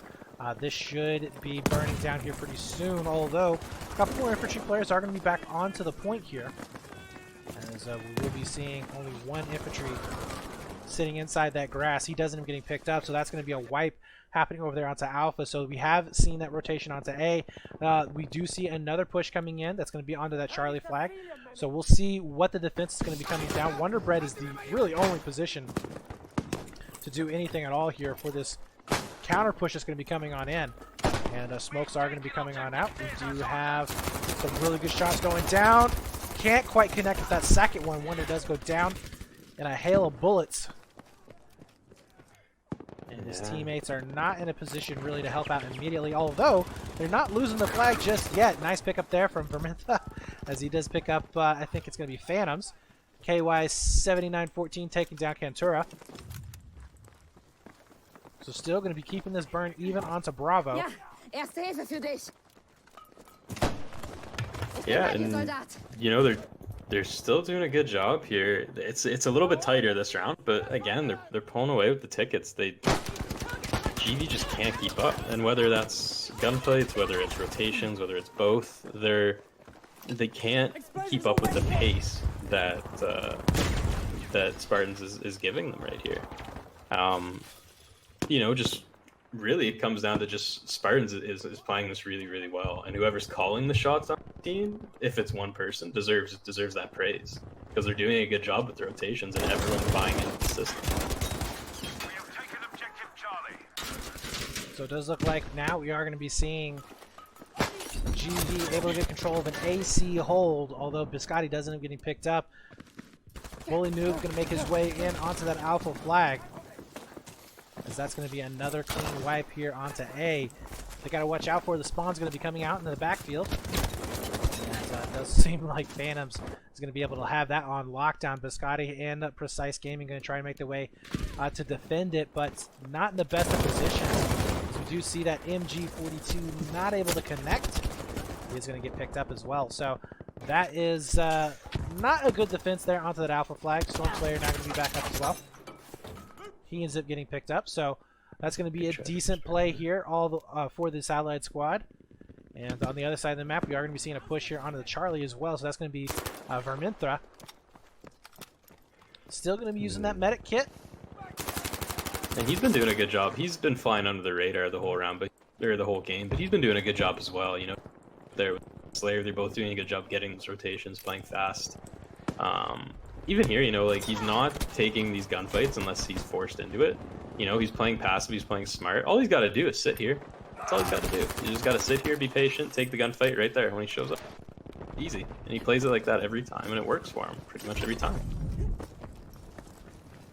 this should be burning down here pretty soon, although a couple more infantry players are going to be back onto the point here, as we will be seeing only 1 infantry sitting inside that grass. He doesn't even getting picked up, so that's going to be a wipe happening over there onto Alpha. So we have seen that rotation onto A. We do see another push coming in that's going to be onto that Charlie flag. So we'll see what the defense is going to be coming down. Wonder Bread is the really only position to do anything at all here for this counter push that's going to be coming on in. And smokes are going to be coming on out. We do have some really good shots going down. can't quite connect with that second one. Wonder does go down in a hail of bullets. And his teammates are not in a position really to help out immediately, although they're not losing the flag just yet. Nice pickup there from Vermintha, as he does pick up, I think it's going to be Phantoms. KY 7914 taking down Cantura. So still going to be keeping this burn even onto Bravo. Ja, erste Hilfe für dich. Yeah, and you know they're still doing a good job here. It's a little bit tighter this round, but again they're pulling away with the tickets. GV just can't keep up, and whether that's gunfights, whether it's rotations, whether it's both, they can't keep up with the pace that that Spartans is giving them right here. You know, just really it comes down to just Spartans is playing this really, really well, and whoever's calling the shots on the team, if it's one person, deserves that praise, because they're doing a good job with the rotations and everyone's buying into the system. We have taken objective Charlie. So it does look like now we are going to be seeing GV able to get control of an AC hold, although Biscotti does end up getting picked up. Bully Noob going to make his way in onto that alpha flag, as that's going to be another clean wipe here onto A. They got to watch out for the spawn's going to be coming out into the backfield. And it does seem like Phantoms is going to be able to have that on lockdown. Biscotti and Precise Gaming going to try and make their way to defend it, but not in the best of positions. So we do see that MG42 not able to connect. He's going to get picked up as well. So that is not a good defense there onto that alpha flag. Stormslayer not going to be back up as well. He ends up getting picked up, so that's going to be a decent play here for this allied squad. And on the other side of the map, we are going to be seeing a push here onto the Charlie as well, so that's going to be Vermintha. Still going to be using that medic kit. And he's been doing a good job. He's been flying under the radar the whole round, or the whole game, but he's been doing a good job as well. You know, there with Slayer, they're both doing a good job getting those rotations, playing fast. Even here, you know, like, he's not taking these gunfights unless he's forced into it. You know, he's playing passive, he's playing smart. All he's got to do is sit here. That's all he's got to do. You just got to sit here, be patient, take the gunfight right there when he shows up. Easy. And he plays it like that every time, and it works for him pretty much every time.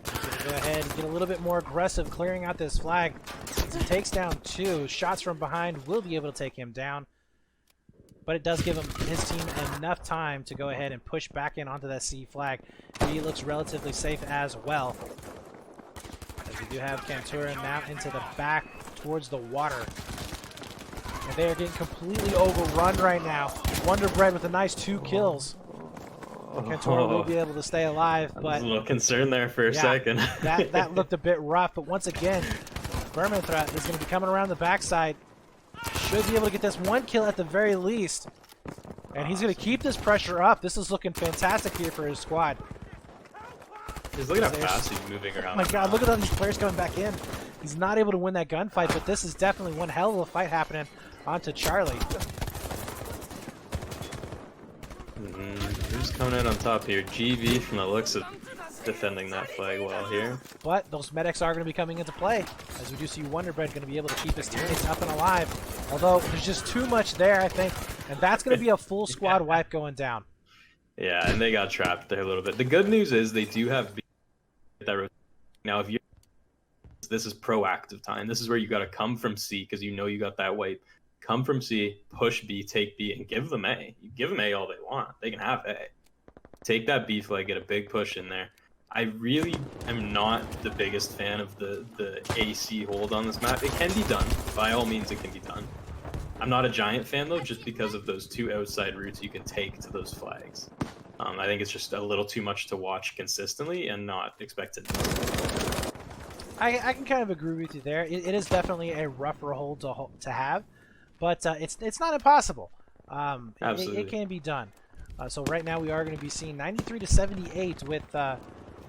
Go ahead and get a little bit more aggressive, clearing out this flag. As he takes down 2. Shots from behind will be able to take him down. But it does give his team enough time to go ahead and push back in onto that C flag. He looks relatively safe as well. As we do have Cantura now into the back towards the water. And they are getting completely overrun right now. Wonder Bread with a nice 2 kills. Cantura will be able to stay alive, but I was a little concerned there for a second. that looked a bit rough, but once again, Vermintha is going to be coming around the backside. Should be able to get this 1 kill at the very least. And he's going to keep this pressure up. This is looking fantastic here for his squad. He's looking how fast he's moving around. Oh my god, look at all these players coming back in. He's not able to win that gunfight, but this is definitely one hell of a fight happening onto Charlie. Who's coming in on top here? GV from the looks of defending that flag well here. But those medics are going to be coming into play, as we do see Wonder Bread going to be able to keep his teammates up and alive. Although there's just too much there, I think, and that's going to be a full squad wipe going down. Yeah, and they got trapped there a little bit. The good news is they do have that. Now, if you this is proactive time. This is where you got to come from C because you know you got that wipe. Come from C, push B, take B, and give them A. You give them A all they want. They can have A. Take that B flag, get a big push in there. I really am not the biggest fan of the AC hold on this map. It can be done. By all means, it can be done. I'm not a giant fan, though, just because of those 2 outside routes you can take to those flags. I think it's just a little too much to watch consistently and not expect it. I can kind of agree with you there. It is definitely a rougher hold to have, but it's not impossible. Absolutely. It can be done. So right now we are going to be seeing 93-78 with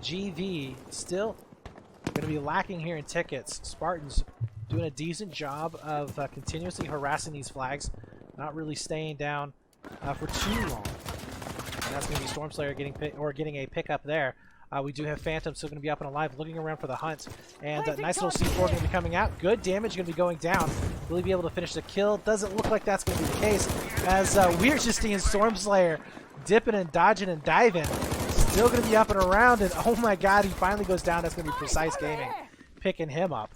GV still going to be lacking here in tickets. Spartans doing a decent job of continuously harassing these flags, not really staying down for too long. And that's going to be Stormslayer getting a pickup there. We do have Phantom still going to be up and alive, looking around for the hunt. And nice little C4 going to be coming out. Good damage going to be going down. Will he be able to finish the kill? Doesn't look like that's going to be the case, as we're just seeing Stormslayer dipping and dodging and diving. Still going to be up and around, and oh my god, he finally goes down. That's going to be Precise Gaming picking him up.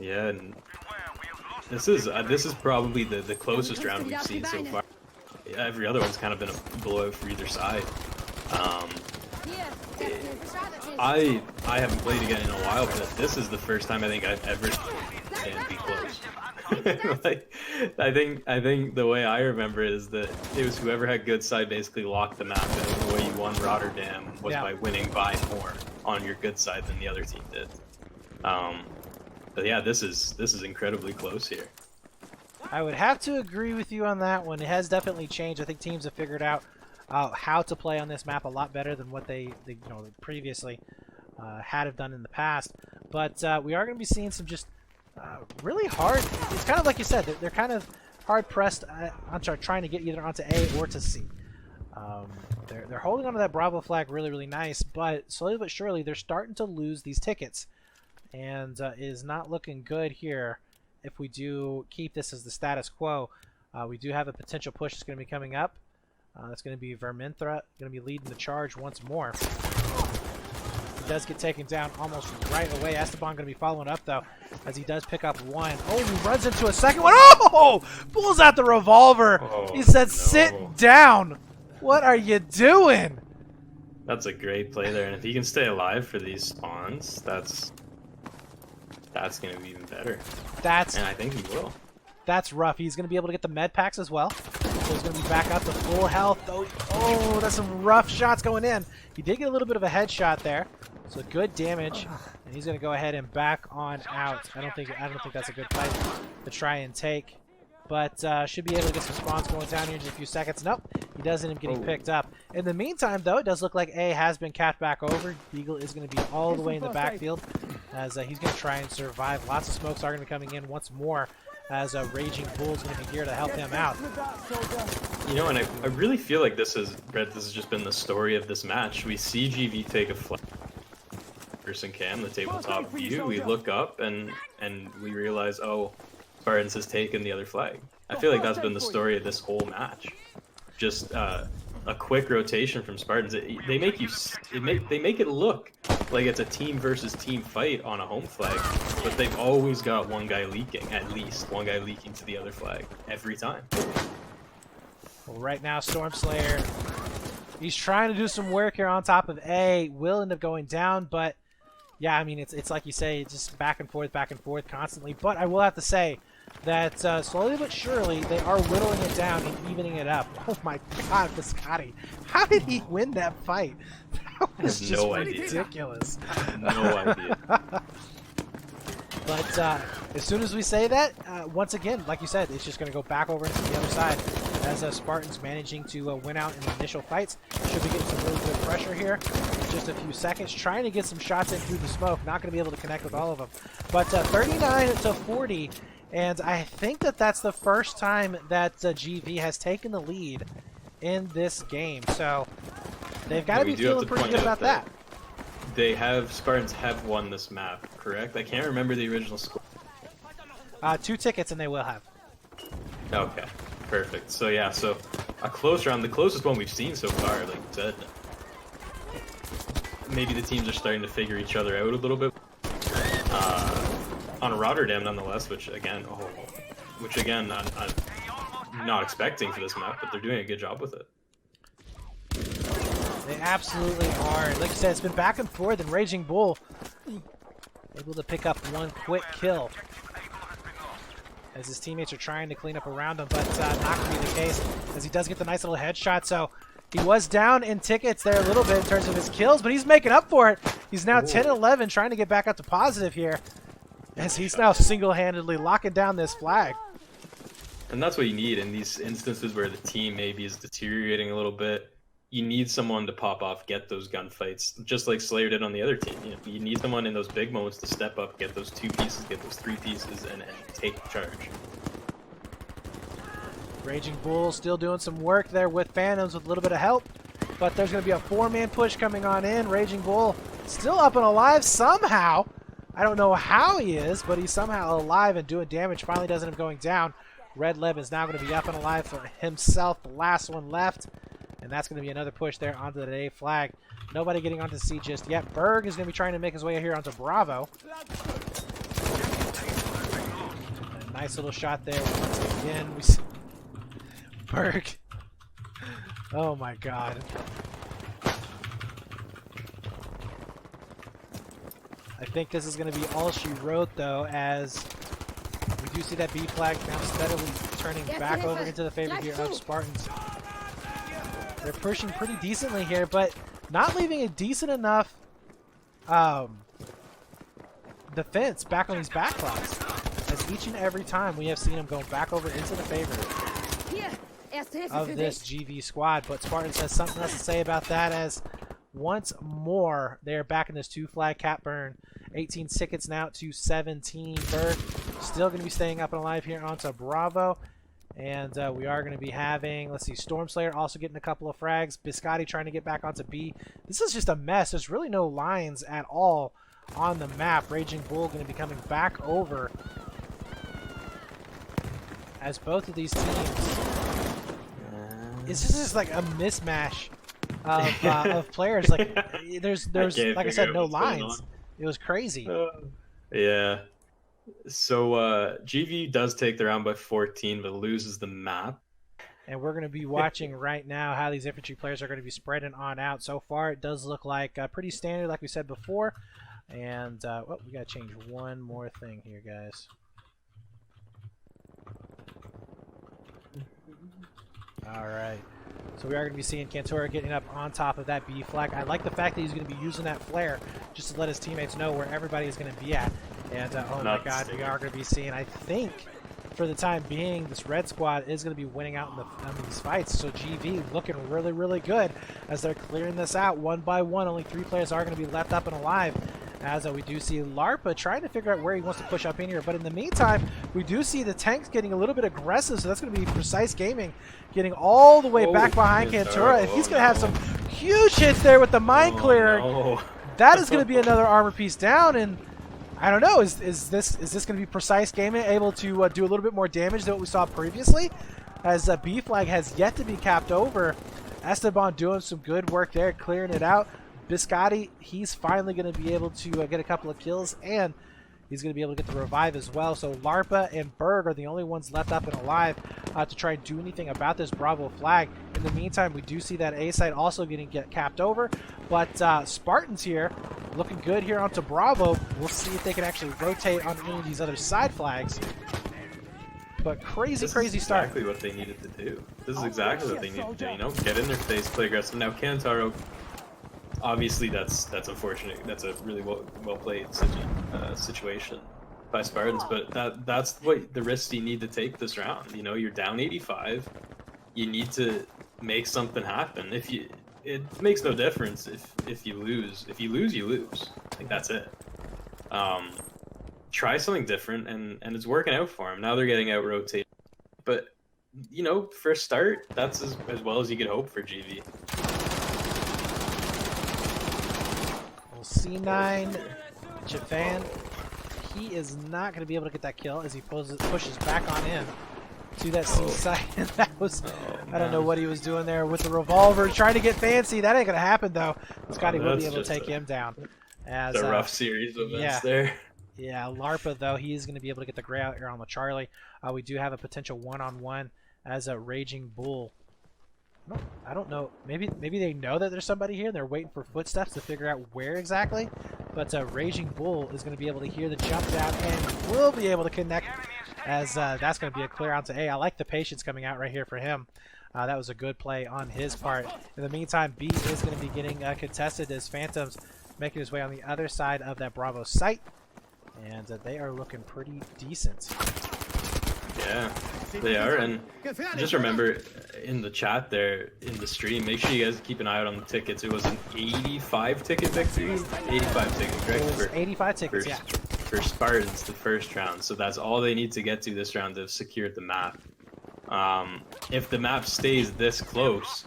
Yeah, and this is probably the closest round we've seen so far. Every other one's kind of been a blowout for either side. I haven't played again in a while, but this is the first time I think I've ever seen it be close. Like, I think the way I remember it is that it was whoever had good side basically locked the map, and the way you won Rotterdam was by winning by more on your good side than the other team did. But yeah, this is incredibly close here. I would have to agree with you on that one. It has definitely changed. I think teams have figured out how to play on this map a lot better than what they previously had have done in the past. But we are going to be seeing some just really hard. It's kind of like you said. They're kind of hard pressed on trying to get either onto A or to C. They're holding onto that Bravo flag really nice, but slowly but surely they're starting to lose these tickets, and is not looking good here. If we do keep this as the status quo, we do have a potential push that's going to be coming up. That's going to be Verminthra, going to be leading the charge once more. He does get taken down almost right away. Esteban going to be following up, though, as he does pick up one. Oh, he runs into a second one. Oh! Pulls out the revolver. Oh, he said, no. sit down. What are you doing? That's a great play there, and if he can stay alive for these spawns, that's going to be even better. And I think he will. That's rough. He's going to be able to get the med packs as well. So he's going to be back up to full health. Oh, that's some rough shots going in. He did get a little bit of a headshot there, so good damage. And he's going to go ahead and back on out. I don't think that's a good fight to try and take, but should be able to get some spawns going down here in just a few seconds. Nope, he does end up getting picked up. In the meantime, though, it does look like A has been capped back over. Beagle is going to be all the way in the backfield, as he's going to try and survive. Lots of smokes are going to be coming in once more, as Raging Bull's going to be here to help him out. You know, and I really feel like this has just been the story of this match. We see GV take a flag. Person cam, the tabletop view, we look up and we realize, oh, Spartans has taken the other flag. I feel like that's been the story of this whole match. Just a quick rotation from Spartans. They make it look like it's a team versus team fight on a home flag, but they've always got one guy leaking, at least one guy leaking to the other flag every time. Well, right now, Stormslayer, he's trying to do some work here on top of A. Will end up going down, but yeah, I mean, it's like you say, it's just back and forth constantly. But I will have to say that slowly but surely they are whittling it down and evening it up. Oh my God, Biscotti, how did he win that fight? That was just ridiculous. No idea. But as soon as we say that, once again, like you said, it's just going to go back over into the other side, as Spartans managing to win out in the initial fights. Should be getting some really good pressure here in just a few seconds, trying to get some shots in through the smoke. Not going to be able to connect with all of them. But 39-40, and I think that's the first time that GV has taken the lead in this game. So they've got to be feeling pretty good about that. Spartans have won this map, correct? I can't remember the original score. 2 tickets, and they will have. Okay, perfect. So yeah, so a close round, the closest one we've seen so far, like you said. Maybe the teams are starting to figure each other out a little bit. On Rotterdam, nonetheless, which again, I'm not expecting for this map, but they're doing a good job with it. They absolutely are. Like I said, it's been back and forth, and Raging Bull able to pick up one quick kill, as his teammates are trying to clean up around him, but not going to be the case, as he does get the nice little headshot. So he was down in tickets there a little bit in terms of his kills, but he's making up for it. He's now 10-11, trying to get back up to positive here, as he's now single-handedly locking down this flag. And that's what you need in these instances where the team maybe is deteriorating a little bit. You need someone to pop off, get those gunfights, just like Slayer did on the other team. You need someone in those big moments to step up, get those 2 pieces, get those 3 pieces, and take charge. Raging Bull still doing some work there with Phantoms with a little bit of help, but there's going to be a 4-man push coming on in. Raging Bull still up and alive somehow. I don't know how he is, but he's somehow alive and doing damage. Finally does end up going down. Red Lib is now going to be up and alive for himself, the last one left. And that's going to be another push there onto the A flag. Nobody getting onto C just yet. Berg is going to be trying to make his way here onto Bravo. A nice little shot there. Once again, we see Berg. Oh my god. I think this is going to be all she wrote, though, as we do see that B flag now steadily turning back over into the favor here of Spartans. They're pushing pretty decently here, but not leaving a decent enough defense back on these back flags. As each and every time we have seen them going back over into the favor of this GV squad. But Spartans has something else to say about that, as once more they're back in this 2-flag cap burn. 18 tickets now to 17. Berg still going to be staying up and alive here onto Bravo. And we are going to be having, let's see, Stormslayer also getting a couple of frags. Biscotti trying to get back onto B. This is just a mess. There's really no lines at all on the map. Raging Bull going to be coming back over as both of these teams. It's just like a mismatch of players. Like there's like I said, no lines. It was crazy. Yeah. So GV does take the round by 14, but loses the map. And we're going to be watching right now how these infantry players are going to be spreading on out. So far, it does look like pretty standard, like we said before. And we got to change one more thing here, guys. All right. So we are going to be seeing Cantora getting up on top of that B flag. I like the fact that he's going to be using that flare just to let his teammates know where everybody is going to be at. And oh my god, we are going to be seeing, I think, for the time being, this red squad is going to be winning out in these fights. So GV looking really, really good as they're clearing this out one by one. Only 3 players are going to be left up and alive. As we do see Larpa trying to figure out where he wants to push up in here. But in the meantime, we do see the tanks getting a little bit aggressive. So that's going to be Precise Gaming getting all the way back behind Cantora. And he's going to have some huge hits there with the mine clearer. That is going to be another armor piece down. And I don't know, is this going to be Precise Gaming able to do a little bit more damage than what we saw previously? As B flag has yet to be capped over. Esteban doing some good work there, clearing it out. Biscotti, he's finally going to be able to get a couple of kills, and he's going to be able to get the revive as well. So Larpa and Berg are the only ones left up and alive to try and do anything about this Bravo flag. In the meantime, we do see that A site also getting capped over, but Spartans here looking good here onto Bravo. We'll see if they can actually rotate on any of these other side flags. But crazy start. This is exactly what they needed to do. This is exactly what they needed to do. You know, get in their face, play aggressive. Now Kantaro, obviously that's unfortunate. That's a really well played situation by Spartans. But that's what the risks you need to take this round. You know, you're down 85. You need to make something happen. It makes no difference if you lose. If you lose, you lose. Like that's it. Try something different, and it's working out for them. Now they're getting out rotated. But you know, for a start, that's as well as you could hope for GV. C9 Javan, he is not going to be able to get that kill as he pushes back on in to that C site. And that was, I don't know what he was doing there with the revolver, trying to get fancy. That ain't going to happen though. Scotty will be able to take him down. As a rough series of events there. Yeah, Larpa though, he's going to be able to get the gray out here on the Charlie. We do have a potential one-on-one as a Raging Bull. I don't know. Maybe they know that there's somebody here and they're waiting for footsteps to figure out where exactly. But Raging Bull is going to be able to hear the jump down and will be able to connect as that's going to be a clear out to A. I like the patience coming out right here for him. That was a good play on his part. In the meantime, B is going to be getting contested as Phantoms making his way on the other side of that Bravo site. And they are looking pretty decent. Yeah, they are. And just remember in the chat there, in the stream, make sure you guys keep an eye out on the tickets. It was an 85 ticket victory. 85 tickets, correct? It was 85 tickets, yeah. For Spartans, the first round. So that's all they need to get to this round to secure the map. If the map stays this close,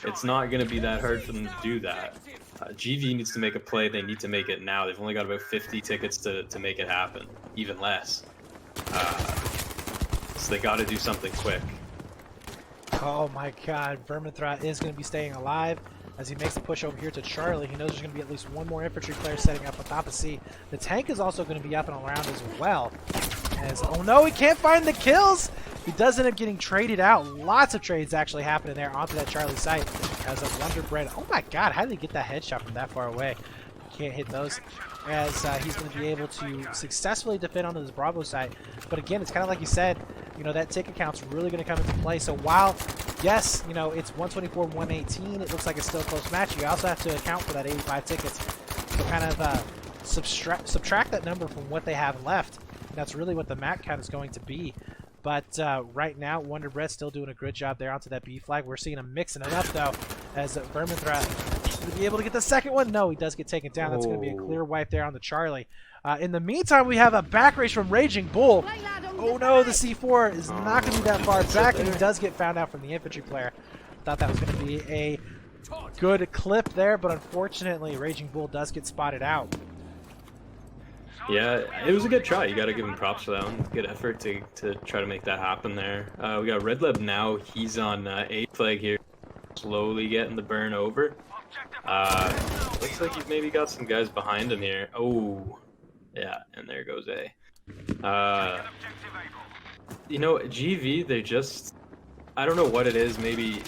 it's not going to be that hard for them to do that. GV needs to make a play. They need to make it now. They've only got about 50 tickets to make it happen, even less. So they got to do something quick. Oh my god, Verminthra is going to be staying alive as he makes the push over here to Charlie. He knows there's going to be at least one more infantry player setting up on top of C. The tank is also going to be up and around as well. As, oh no, he can't find the kills! He does end up getting traded out. Lots of trades actually happening there onto that Charlie site as a Wonder Bread. Oh my god, how did he get that headshot from that far away? Can't hit those, as he's going to be able to successfully defend onto this Bravo site. But again, it's kind of like you said, you know, that ticket count's really going to come into play. So while, yes, you know, it's 124-118, it looks like it's still a close match. You also have to account for that 85 tickets. So kind of subtract that number from what they have left. That's really what the map count is going to be. But right now, Wonder Bread still doing a good job there onto that B flag. We're seeing him mixing it up, though, as Verminthra to be able to get the second one. No, he does get taken down. That's going to be a clear wipe there on the Charlie. In the meantime, we have a back race from Raging Bull. Oh no, the C4 is not going to be that far back, and he does get found out from the infantry player. Thought that was going to be a good clip there, but unfortunately, Raging Bull does get spotted out. Yeah, it was a good try. You got to give him props for that one. Good effort to try to make that happen there. We got Red Lab now. He's on A flag here, slowly getting the burn over. Looks like you've maybe got some guys behind him here. Oh, yeah, and there goes A. You know, GV, they just, I don't know what it is, maybe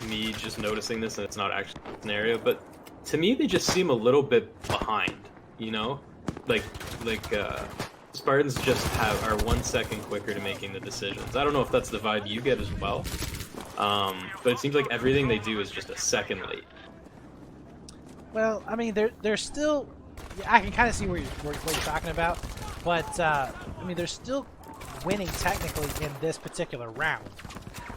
me just noticing this and it's not actually a scenario, but to me they just seem a little bit behind, you know? Like Spartans just are 1 second quicker to making the decisions. I don't know if that's the vibe you get as well, but it seems like everything they do is just a second late. Well, I mean, they're still, I can kind of see what you're talking about, but I mean, they're still winning technically in this particular round.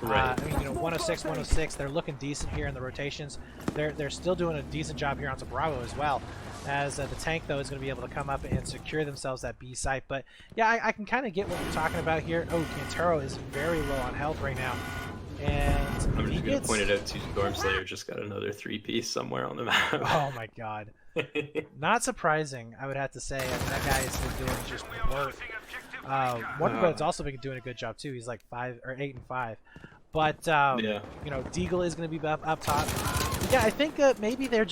Right. I mean, you know, 106, 106, they're looking decent here in the rotations. They're still doing a decent job here onto Bravo as well, as the tank, though, is going to be able to come up and secure themselves that B site. But, yeah, I can kind of get what you're talking about here. Oh, Cantaro is very low on health right now. And I'm just going to point it out to Stormslayer just got another 3-piece somewhere on the map. Oh, my God. Not surprising, I would have to say. I mean, that guy has been doing just work. Wonder Bread's also been doing a good job, too. He's like 8 and 5. But, yeah. You know, Deagle is going to be up top. Yeah, I think maybe they're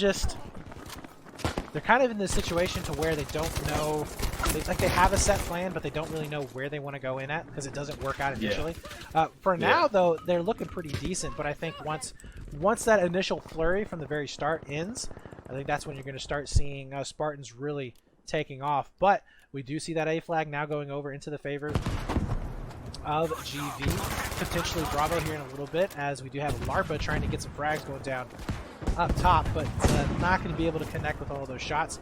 kind of in this situation to where they don't know, they have a set plan, but they don't really know where they want to go in at because it doesn't work out initially. For now, though, they're looking pretty decent, but I think once that initial flurry from the very start ends, I think that's when you're going to start seeing Spartans really taking off. But we do see that A flag now going over into the favor of GV, potentially Bravo here in a little bit, as we do have Larpa trying to get some frags going down up top, but not going to be able to connect with all of those shots.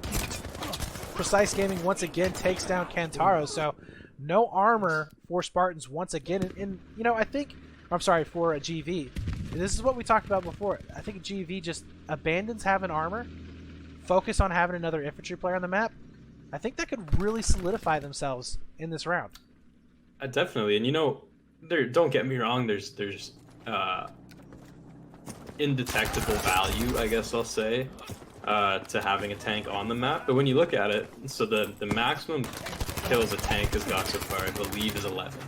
Precise Gaming once again takes down Kantaro, so no armor for Spartans once again. And you know, I think, I'm sorry, for a GV. This is what we talked about before. I think GV just abandons having armor, focus on having another infantry player on the map. I think that could really solidify themselves in this round. Definitely, and you know, don't get me wrong. There's indetectable value, I guess I'll say, to having a tank on the map. But when you look at it, so the maximum kills a tank has got so far, I believe, is 11.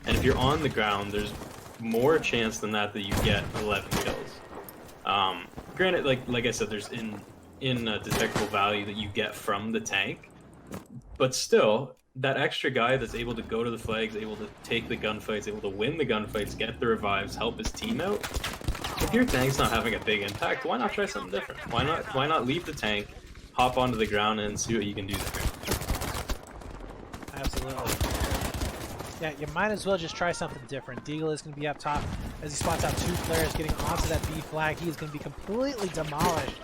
And if you're on the ground, there's more chance than that you get 11 kills. Granted, like I said, there's detectable value that you get from the tank, but still, that extra guy that's able to go to the flags, able to take the gunfights, able to win the gunfights, get the revives, help his team out. If your tank's not having a big impact, why not try something different? Why not leave the tank, hop onto the ground, and see what you can do there? Absolutely. Yeah, you might as well just try something different. Deagle is going to be up top as he spots out 2 players getting onto that B flag. He is going to be completely demolished.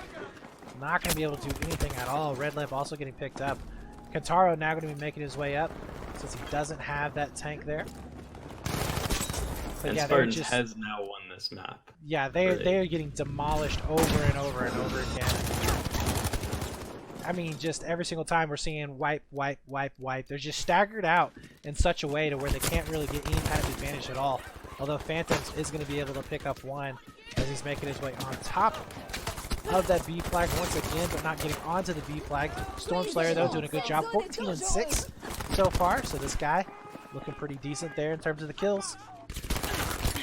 Not going to be able to do anything at all. Red Lab also getting picked up. Kantaro now going to be making his way up since he doesn't have that tank there. But and yeah, Spartans has now won this map. Yeah, they are getting demolished over and over and over again. I mean, just every single time we're seeing wipe, wipe, wipe, wipe. They're just staggered out in such a way to where they can't really get any kind of advantage at all. Although Phantoms is going to be able to pick up one as he's making his way on top of that B flag once again, but not getting onto the B flag. Stormslayer, though, doing a good job. 14 and 6 so far, so this guy looking pretty decent there in terms of the kills.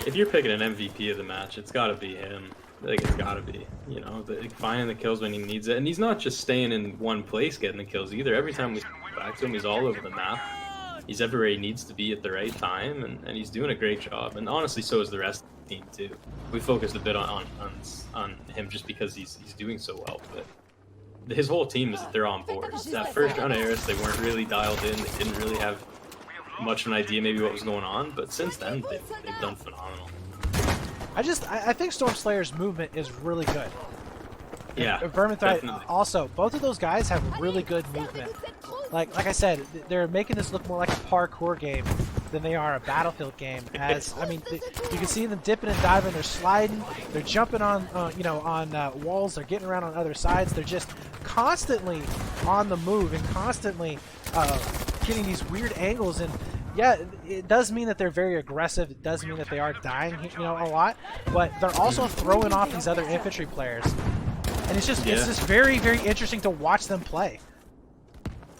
If you're picking an MVP of the match, it's got to be him. Like, it's got to be, you know, finding the kills when he needs it. And he's not just staying in one place getting the kills either. Every time we go back to him, he's all over the map. He's everywhere he needs to be at the right time, and he's doing a great job. And honestly, so is the rest of the team, too. We focused a bit on him just because he's doing so well. But his whole team they're on board. That first round of Eris, they weren't really dialed in. They didn't really have much of an idea maybe what was going on. But since then, they've done phenomenal. I think Stormslayer's movement is really good. Yeah, Vermintide also. Both of those guys have really good movement. Like I said, they're making this look more like a parkour game than they are a Battlefield game. As I mean, you can see them dipping and diving. They're sliding. They're jumping on walls. They're getting around on other sides. They're just constantly on the move and constantly getting these weird angles. And yeah, it does mean that they're very aggressive. It does mean that they are dying, a lot. But they're also throwing off these other infantry players, and it's just very, very interesting to watch them play.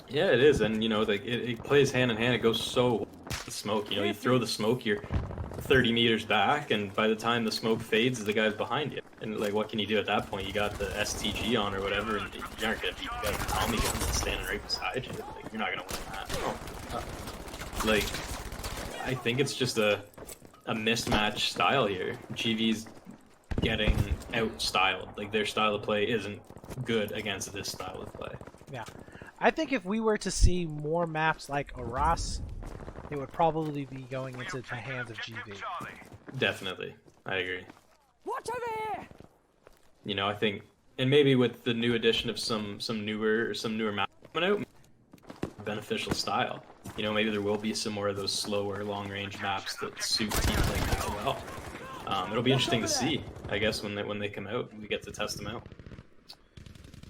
Yeah, it is, and it plays hand in hand. It goes so well with the smoke. You throw the smoke, you're 30 meters back, and by the time the smoke fades, the guy's behind you. And like, what can you do at that point? You got the STG on or whatever, and you aren't gonna beat the guy with the Tommy gun that's standing right beside you. Like, you're not gonna win that. Like, I think it's just a mismatched style here. GV's getting out-styled. Like, their style of play isn't good against this style of play. Yeah. I think if we were to see more maps like Aras, it would probably be going into the hands of GV. Definitely. I agree. Watch over here! I think, and maybe with the new addition of some newer maps coming out, beneficial style. Maybe there will be some more of those slower, long-range maps that suit teams like that well. It'll be interesting to see, I guess, when they come out and we get to test them out.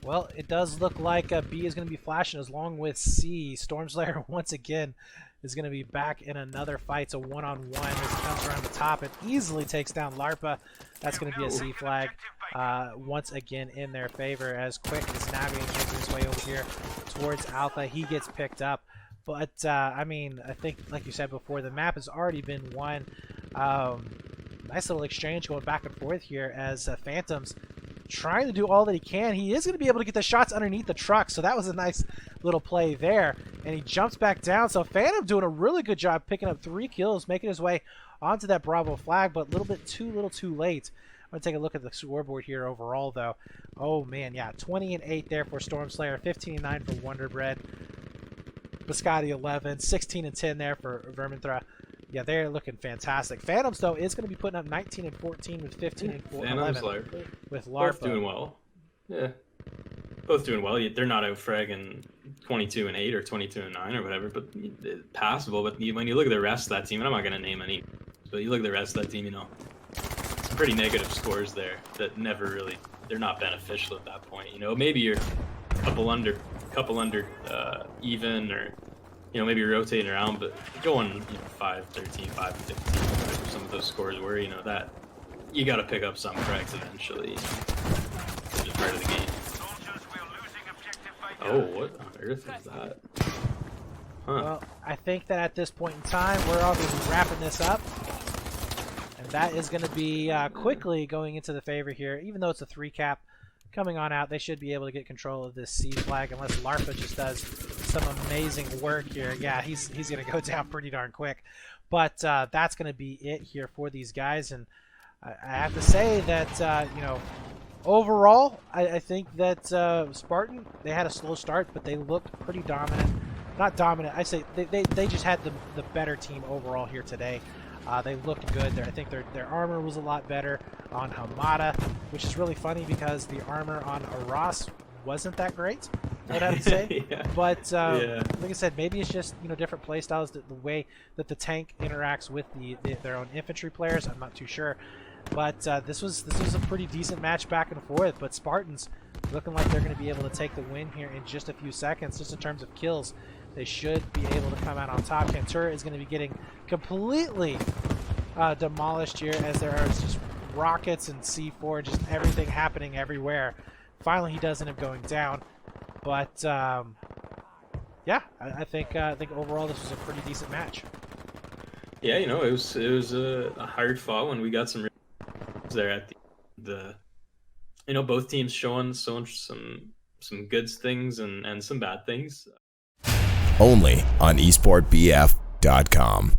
Well, it does look like B is going to be flashing along with C. Stormslayer once again is going to be back in another fight. It's a one-on-one as he comes around the top and easily takes down Larpa. That's going to be a C flag once again in their favor as Quick is navigating his way over here towards Alpha. He gets picked up. But, I mean, I think, like you said before, the map has already been won. Nice little exchange going back and forth here as Phantoms trying to do all that he can. He is going to be able to get the shots underneath the truck, so that was a nice little play there. And he jumps back down, so Phantom doing a really good job picking up 3 kills, making his way onto that Bravo flag, but a little bit too late. I'm going to take a look at the scoreboard here overall, though. Oh, man, yeah, 20-8 there for Stormslayer, 15-9 for Wonderbread. Biscotti 11, 16-10 there for Verminthra. Yeah, they're looking fantastic. Phantoms, though, is going to be putting up 19-14 with 15-11 with Larpa. Both doing well. Yeah, both doing well. They're not out fragging 22-8 or 22-9 or whatever, but passable. But when you look at the rest of that team, and I'm not going to name any, but you look at the rest of that team, some pretty negative scores there that they're not beneficial at that point. Maybe you're a couple under even, or maybe you're rotating around, but going 5-13, 5-15, whatever some of those scores were, that you got to pick up some frags eventually. It's just part of the game. Oh, what on earth is that? Huh. Well, I think that at this point in time, we're obviously wrapping this up. And that is going to be quickly going into the favor here. Even though it's a 3-cap coming on out, they should be able to get control of this C flag unless Larpa just does some amazing work here. Yeah, he's going to go down pretty darn quick. But that's going to be it here for these guys. And I have to say that, overall, I think that Spartan, they had a slow start, but they looked pretty dominant. Not dominant, I say they just had the better team overall here today. They looked good. I think their armor was a lot better on Hamada, which is really funny because the armor on Aras wasn't that great, I would have to say. Yeah. But like I said, maybe it's just different play styles, the way that the tank interacts with their own infantry players. I'm not too sure. But this was a pretty decent match back and forth. But Spartans looking like they're going to be able to take the win here in just a few seconds, just in terms of kills. They should be able to come out on top. Cantura is going to be getting completely demolished here as there are just rockets and C4, just everything happening everywhere. Finally, he does end up going down. But yeah, I think overall this was a pretty decent match. Yeah, you know, it was a hard fought when we got some there at the you know, both teams showing some good things and some bad things. Only on esportbf.com.